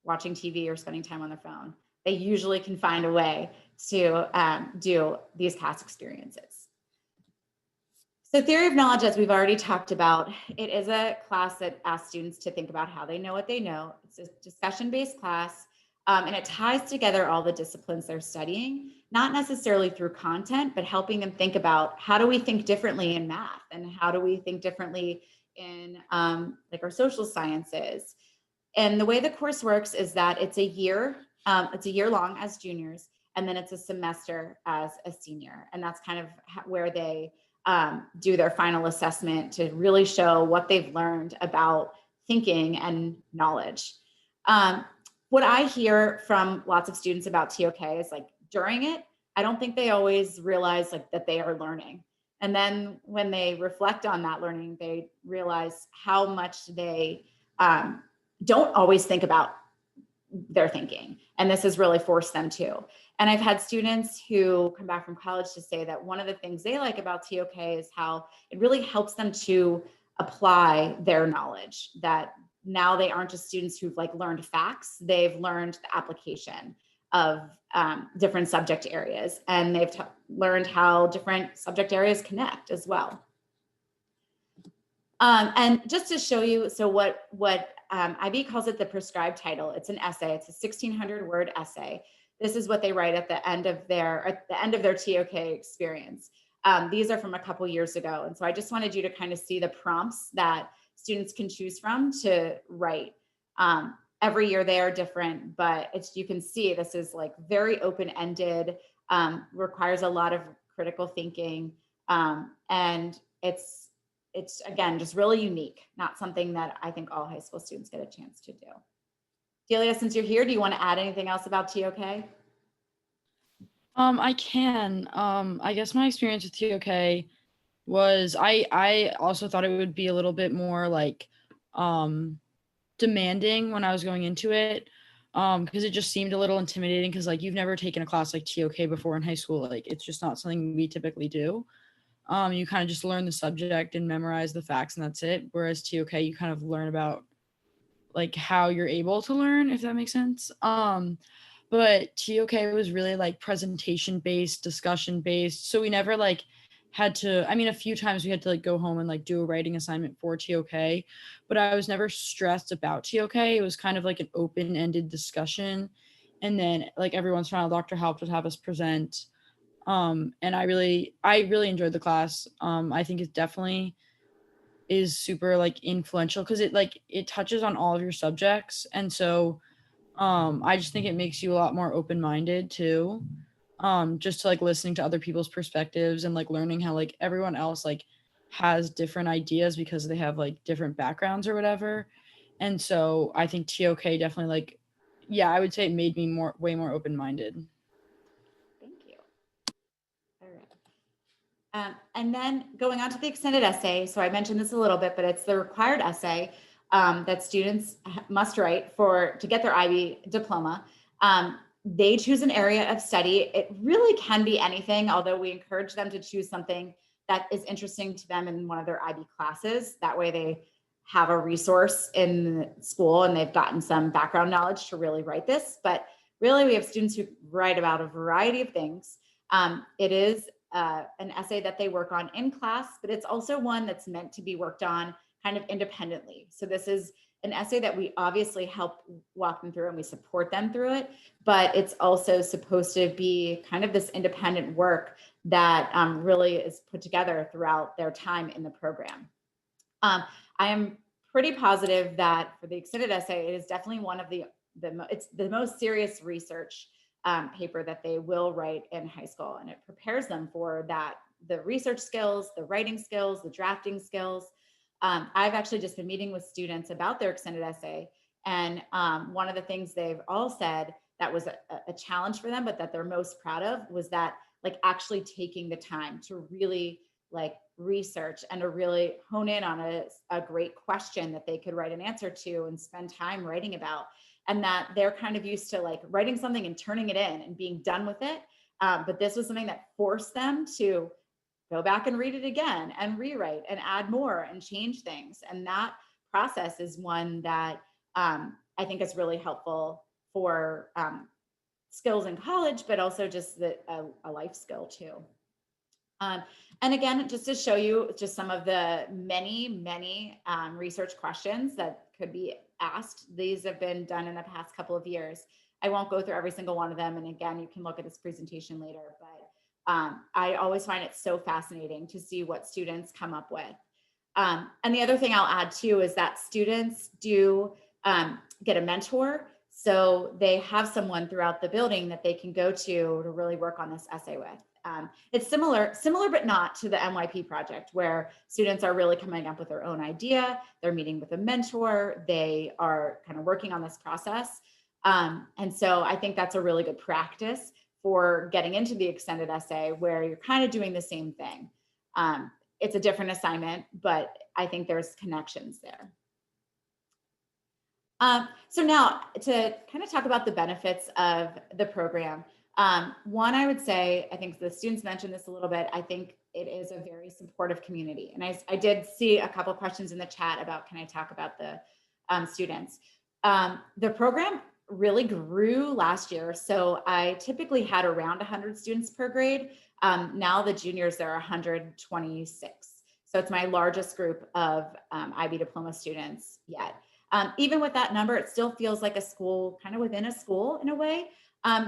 watching TV or spending time on their phone. They usually can find a way to do these CAS experiences. So theory of knowledge, as we've already talked about, it is a class that asks students to think about how they know what they know. It's a discussion-based class, and it ties together all the disciplines they're studying, not necessarily through content, but helping them think about how do we think differently in math and how do we think differently in like our social sciences. And the way the course works is that it's a year long as juniors, and then it's a semester as a senior. And that's kind of where they do their final assessment to really show what they've learned about thinking and knowledge. What I hear from lots of students about TOK is like during it, I don't think they always realize like that they are learning. And then when they reflect on that learning, they realize how much they don't always think about their thinking. And this has really forced them to. And I've had students who come back from college to say that one of the things they like about TOK is how it really helps them to apply their knowledge, that now they aren't just students who've like learned facts, they've learned the application of different subject areas, and they've learned how different subject areas connect as well. And just to show you, so what IB calls it the prescribed title. It's an essay. It's a 1,600 word essay. This is what they write at the end of their TOK experience. These are from a couple years ago. And so I just wanted you to kind of see the prompts that students can choose from to write. Every year they are different, but you can see this is like very open-ended, requires a lot of critical thinking. And it's again, just really unique, not something that I think all high school students get a chance to do. Delia, since you're here, do you want to add anything else about TOK? I can. I guess my experience with TOK was I also thought it would be a little bit more like demanding when I was going into it. because it just seemed a little intimidating because like you've never taken a class like TOK before in high school. Like it's just not something we typically do. You kind of just learn the subject and memorize the facts and that's it. Whereas TOK, you kind of learn about like how you're able to learn, if that makes sense. But TOK was really like presentation based, discussion based. So we never like had to, I mean, a few times we had to like go home and like do a writing assignment for TOK, but I was never stressed about TOK. It was kind of like an open-ended discussion. And then like every once in a while, Dr. Halp would have us present. And I really enjoyed the class. I think it definitely is super like influential because it touches on all of your subjects. And so I just think it makes you a lot more open-minded too. Just to like listening to other people's perspectives and like learning how like everyone else like has different ideas because they have like different backgrounds or whatever. And so I think TOK definitely like, yeah, I would say it made me way more open-minded. Thank you. All right. And then going on to the extended essay. So I mentioned this a little bit, but it's the required essay that students must write to get their IB diploma. They choose an area of study. It really can be anything, although we encourage them to choose something that is interesting to them in one of their IB classes. That way they have a resource in school and they've gotten some background knowledge to really write this. But really we have students who write about a variety of things. It is an essay that they work on in class, but it's also one that's meant to be worked on kind of independently. So this is an essay that we obviously help walk them through and we support them through it, but it's also supposed to be kind of this independent work that really is put together throughout their time in the program. I am pretty positive that for the extended essay, it is definitely one of it's the most serious research paper that they will write in high school, and it prepares them for that, the research skills, the writing skills, the drafting skills. I've actually just been meeting with students about their extended essay, and one of the things they've all said that was a challenge for them, but that they're most proud of was that like actually taking the time to really like research and to really hone in on a great question that they could write an answer to and spend time writing about. And that they're kind of used to like writing something and turning it in and being done with it. But this was something that forced them to go back and read it again and rewrite and add more and change things. And that process is one that I think is really helpful for skills in college, but also just a life skill too. And again, just to show you just some of the many research questions that could be asked. These have been done in the past couple of years. I won't go through every single one of them. And again, you can look at this presentation later, but I always find it so fascinating to see what students come up with. And the other thing I'll add too is that students do get a mentor. So they have someone throughout the building that they can go to really work on this essay with. It's similar, but not to the MYP project, where students are really coming up with their own idea. They're meeting with a mentor. They are kind of working on this process. And so I think that's a really good practice for getting into the extended essay, where you're kind of doing the same thing. It's a different assignment, but I think there's connections there. So now to kind of talk about the benefits of the program. One, I would say, I think the students mentioned this a little bit, I think it is a very supportive community. And I did see a couple questions in the chat about, can I talk about the students? The program really grew last year. So I typically had around 100 students per grade. Now the juniors, there are 126. So it's my largest group of IB diploma students yet. Even with that number, it still feels like a school, kind of within a school in a way.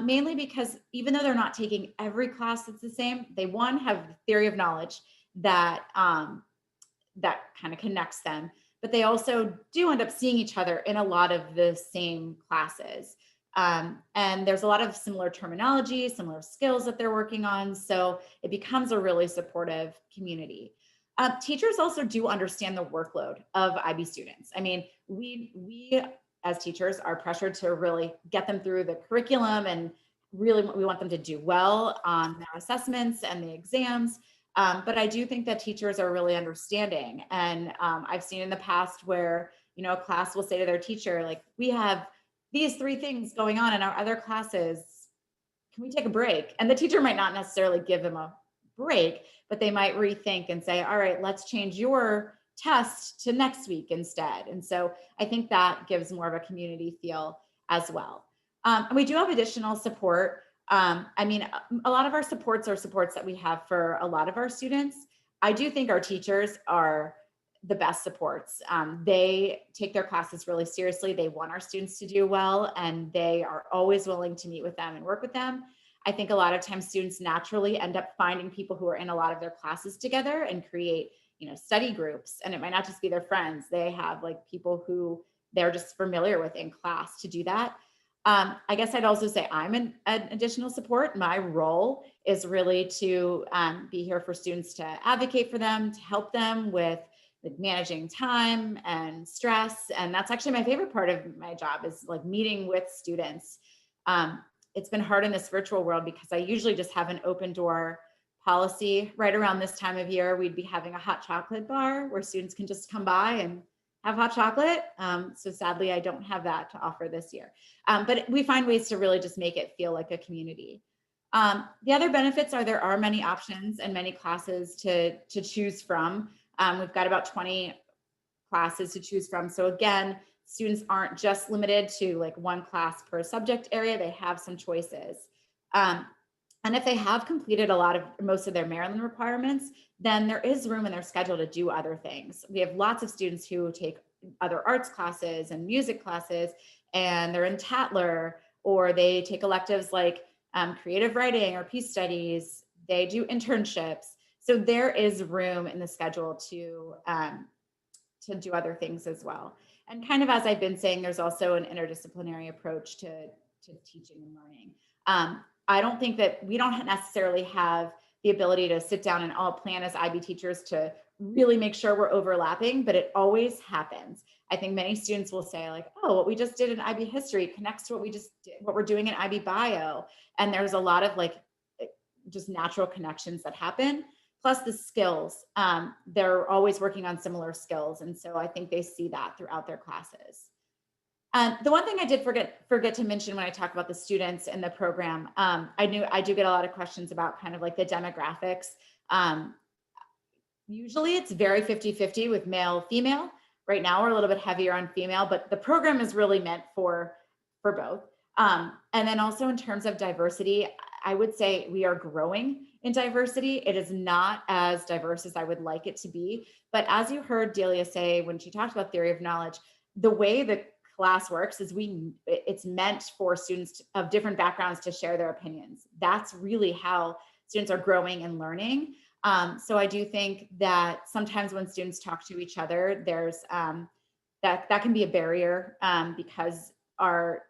Mainly because even though they're not taking every class that's the same, they have the theory of knowledge that that kind of connects them, but they also do end up seeing each other in a lot of the same classes. And there's a lot of similar terminology, similar skills that they're working on. So it becomes a really supportive community. Teachers also do understand the workload of IB students. I mean, we as teachers are pressured to really get them through the curriculum, and really we want them to do well on their assessments and the exams. But I do think that teachers are really understanding. And I've seen in the past where, a class will say to their teacher, like, we have these 3 things going on in our other classes. Can we take a break? And the teacher might not necessarily give them a break, but they might rethink and say, all right, let's change your test to next week instead. And so I think that gives more of a community feel as well. And we do have additional support. I mean, a lot of our supports are supports that we have for a lot of our students. I do think our teachers are the best supports. They take their classes really seriously. They want our students to do well, and they are always willing to meet with them and work with them. I think a lot of times students naturally end up finding people who are in a lot of their classes together and create, study groups. And it might not just be their friends. They have like people who they're just familiar with in class to do that. I guess I'd also say I'm an additional support. My role is really to be here for students, to advocate for them, to help them with managing time and stress. And that's actually my favorite part of my job, is like meeting with students. It's been hard in this virtual world because I usually just have an open door policy. Right around this time of year, we'd be having a hot chocolate bar where students can just come by and have hot chocolate. So sadly, I don't have that to offer this year. But we find ways to really just make it feel like a community. The other benefits are there are many options and many classes to choose from. We've got about 20 classes to choose from. So again, students aren't just limited to like one class per subject area. They have some choices. And if they have completed most of their Maryland requirements, then there is room in their schedule to do other things. We have lots of students who take other arts classes and music classes, and they're in Tatler, or they take electives like creative writing or peace studies. They do internships. So there is room in the schedule to do other things as well. And kind of as I've been saying, there's also an interdisciplinary approach to teaching and learning. I don't think that we don't necessarily have the ability to sit down and all plan as IB teachers to really make sure we're overlapping, but it always happens. I think many students will say like, oh, what we just did in IB history connects to what we're doing in IB bio. And there's a lot of like just natural connections that happen. Plus the skills, they're always working on similar skills. And so I think they see that throughout their classes. The one thing I did forget to mention when I talk about the students in the program, I do get a lot of questions about kind of like the demographics. Usually it's very 50-50 with male, female. Right now we're a little bit heavier on female, but the program is really meant for both. And then also in terms of diversity, I would say we are growing in diversity. It is not as diverse as I would like it to be. But as you heard Delia say when she talked about theory of knowledge, the way the class works is it's meant for students of different backgrounds to share their opinions. That's really how students are growing and learning. So I do think that sometimes when students talk to each other, there's that can be a barrier because our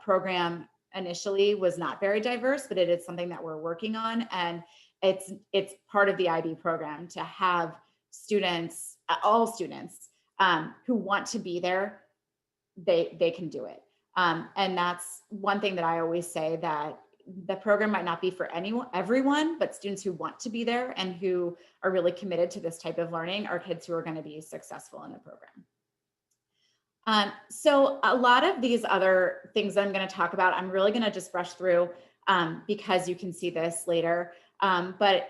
program initially was not very diverse, but it is something that we're working on. And it's part of the IB program to have students, all students who want to be there, they can do it. And that's one thing that I always say, that the program might not be for everyone, but students who want to be there and who are really committed to this type of learning are kids who are going to be successful in the program. So a lot of these other things that I'm going to talk about, I'm really going to just brush through because you can see this later. But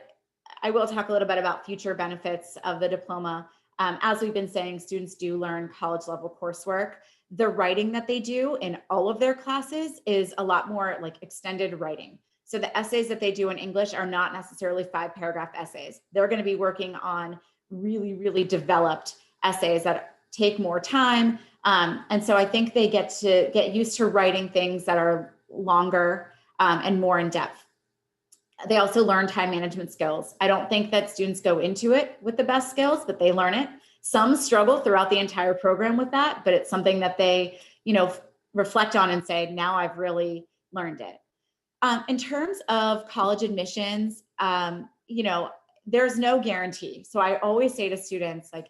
I will talk a little bit about future benefits of the diploma. As we've been saying, students do learn college level coursework. The writing that they do in all of their classes is a lot more like extended writing. So the essays that they do in English are not necessarily 5-paragraph essays. They're going to be working on really, really developed essays that take more time. And so I think they get used to writing things that are longer and more in depth. They also learn time management skills. I don't think that students go into it with the best skills, but they learn it. Some struggle throughout the entire program with that, but it's something that they, reflect on and say, now I've really learned it. In terms of college admissions, there's no guarantee. So I always say to students, like,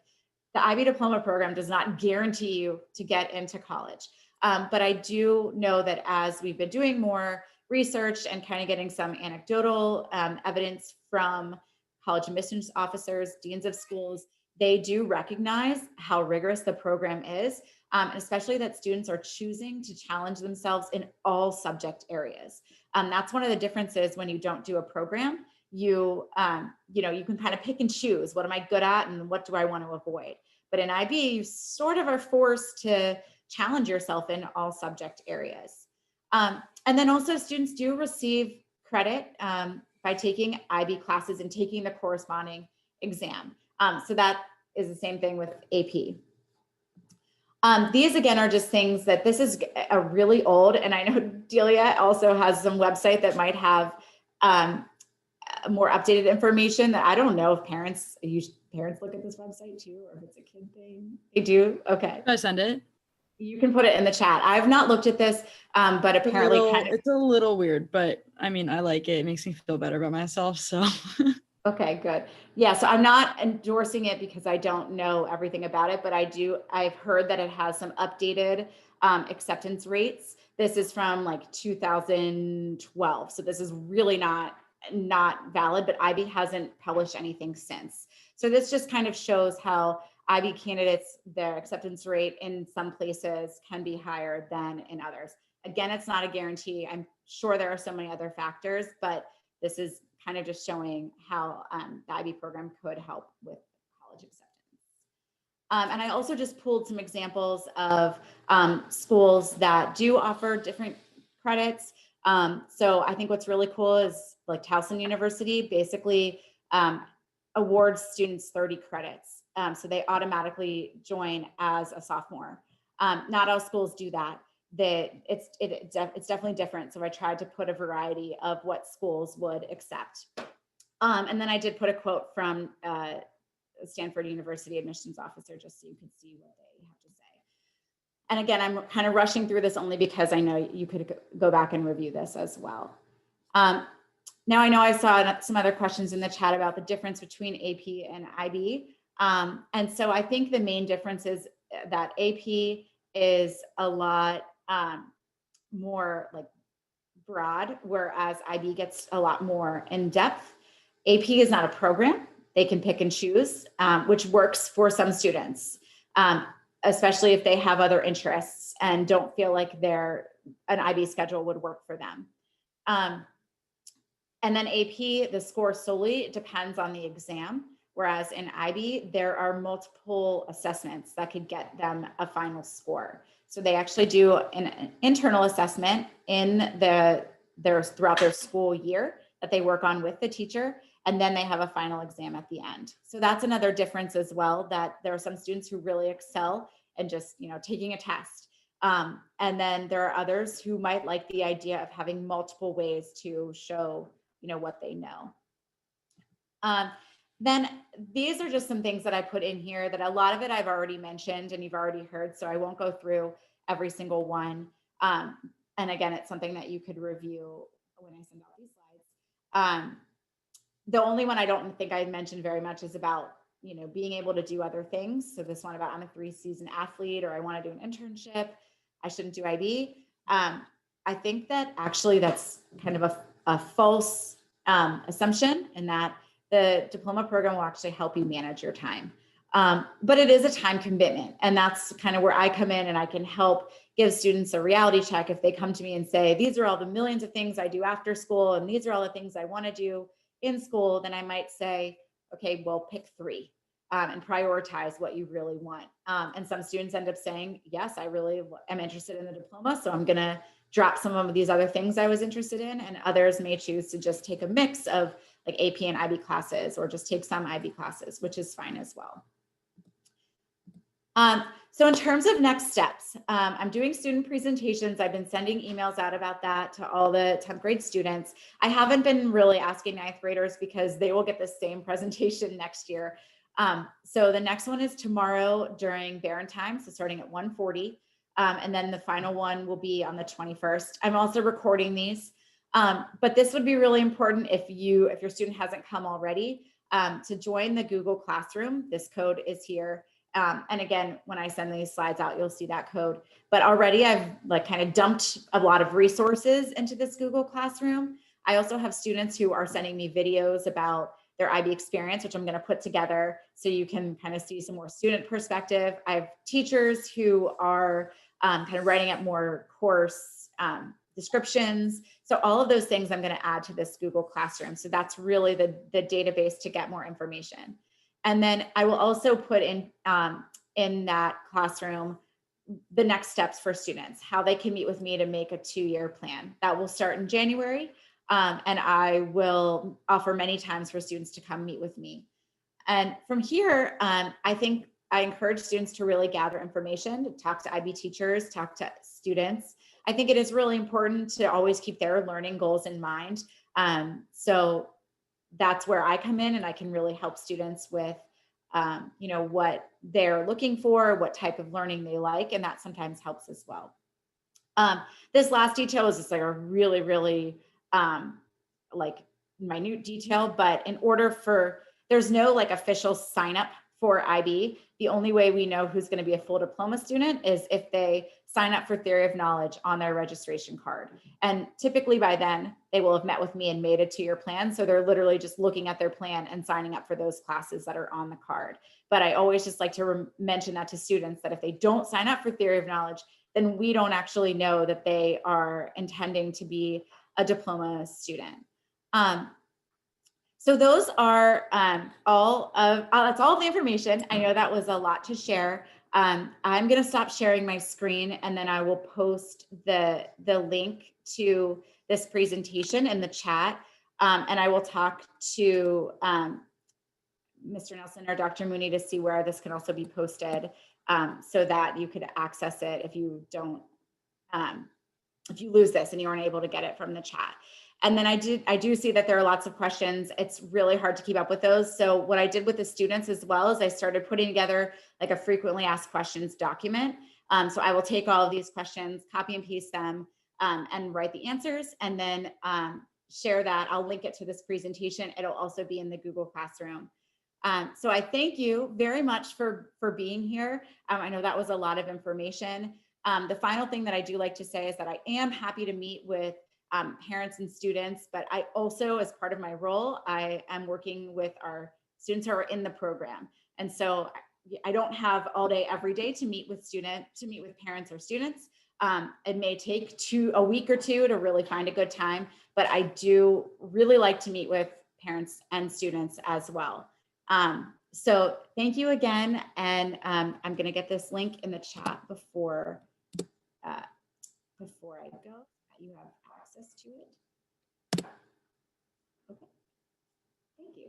the IB Diploma program does not guarantee you to get into college. But I do know that as we've been doing more research and kind of getting some anecdotal evidence from college admissions officers, deans of schools, they do recognize how rigorous the program is, and especially that students are choosing to challenge themselves in all subject areas. That's one of the differences when you don't do a program. You can kind of pick and choose, what am I good at and what do I want to avoid? But in IB, you sort of are forced to challenge yourself in all subject areas. And then also students do receive credit by taking IB classes and taking the corresponding exam. So that is the same thing with AP. These again are just things that this is a really old, and I know Delia also has some website that might have more updated information that I don't know if parents look at this website too, or if it's a kid thing. They do? Okay. Should I send it? You can put it in the chat. I've not looked at this, but apparently it's a little weird, but I mean, I like it. It makes me feel better about myself, so. Okay, good. Yeah, so I'm not endorsing it because I don't know everything about it, but I've heard that it has some updated acceptance rates. This is from like 2012. So this is really not valid, but IB hasn't published anything since. So this just kind of shows how IB candidates, their acceptance rate in some places can be higher than in others. Again, it's not a guarantee. I'm sure there are so many other factors, but this is kind of just showing how the IB program could help with college acceptance. And I also just pulled some examples of schools that do offer different credits. So I think what's really cool is like Towson University basically awards students 30 credits. So they automatically join as a sophomore. Not all schools do that. It's definitely different. So I tried to put a variety of what schools would accept. And then I did put a quote from Stanford University admissions officer, just so you could see what they have to say. And again, I'm kind of rushing through this only because I know you could go back and review this as well. Now I know I saw some other questions in the chat about the difference between AP and IB. And so I think the main difference is that AP is a lot more like broad, whereas IB gets a lot more in depth. AP is not a program. They can pick and choose, which works for some students, especially if they have other interests and don't feel like an IB schedule would work for them. And then AP, the score solely depends on the exam, whereas in IB, there are multiple assessments that could get them a final score. So they actually do an internal assessment throughout their school year that they work on with the teacher, and then they have a final exam at the end. So that's another difference as well, that there are some students who really excel in just taking a test. And then there are others who might like the idea of having multiple ways to show what they know. Then these are just some things that I put in here that a lot of it I've already mentioned and you've already heard, so I won't go through every single one. And again, it's something that you could review when I send out these slides. The only one I don't think I mentioned very much is about being able to do other things. So this one about I'm a 3-season athlete, or I want to do an internship, I shouldn't do IB. I think that actually that's kind of a false assumption, in that the diploma program will actually help you manage your time. But it is a time commitment, and that's kind of where I come in, and I can help give students a reality check. If they come to me and say, these are all the millions of things I do after school, and these are all the ththings I want to do in school, then I might say, okay, well, pick 3 and prioritize what you really want. And some students end up saying, yes, I really am interested in the diploma, so I'm going to drop some of these other things I was interested in. And others may choose to just take a mix of like AP and IB classes, or just take some IB classes, which is fine as well. So in terms of next steps, I'm doing student presentations. I've been sending emails out about that to all the 10th grade students. I haven't been really asking 9th graders because they will get the same presentation next year. So the next one is tomorrow during Barron time, so starting at 1:40. And then the final one will be on the 21st. I'm also recording these, but this would be really important if your student hasn't come already, to join the Google Classroom. This code is here. And again, when I send these slides out, you'll see that code. But already I've kind of dumped a lot of resources into this Google Classroom. I also have students who are sending me videos about their IB experience, which I'm going to put together so you can kind of see some more student perspective. I have teachers who are kind of writing up more course descriptions. So all of those things I'm going to add to this Google Classroom. So that's really the database to get more information. And then I will also put in that classroom the next steps for students, how they can meet with me to make a 2-year plan. That will start in January. And I will offer many times for students to come meet with me. And from here, I think I encourage students to really gather information, to talk to IB teachers, talk to students. I think it is really important to always keep their learning goals in mind. So that's where I come in, and I can really help students with what they're looking for, what type of learning they like, and that sometimes helps as well. This last detail is just like a really, really like minute detail, but in order for, there's no like official sign up for IB. The only way we know who's going to be a full diploma student is if they sign up for Theory of Knowledge on their registration card. And typically by then they will have met with me and made a 2-year plan. So they're literally just looking at their plan and signing up for those classes that are on the card. But I always just like to mention that to students, that if they don't sign up for Theory of Knowledge, then we don't actually know that they are intending to be a diploma student. So those are that's all the information. I know that was a lot to share. I'm going to stop sharing my screen, and then I will post the link to this presentation in the chat. And I will talk to Mr. Nelson or Dr. Mooney to see where this can also be posted, so that you could access it if you don't, if you lose this and you aren't able to get it from the chat. And then I do see that there are lots of questions. It's really hard to keep up with those. So what I did with the students as well is I started putting together like a frequently asked questions document. So I will take all of these questions, copy and paste them, and write the answers, and then share that. I'll link it to this presentation. It'll also be in the Google Classroom. So I thank you very much for being here. I know that was a lot of information. The final thing that I do like to say is that I am happy to meet with parents and students, but I also, as part of my role, I am working with our students who are in the program. And so I don't have all day, every day to meet with parents or students. It may take a week or two to really find a good time, but I do really like to meet with parents and students as well. So thank you again. And I'm going to get this link in the chat before I go. You have access to it. Okay. Thank you.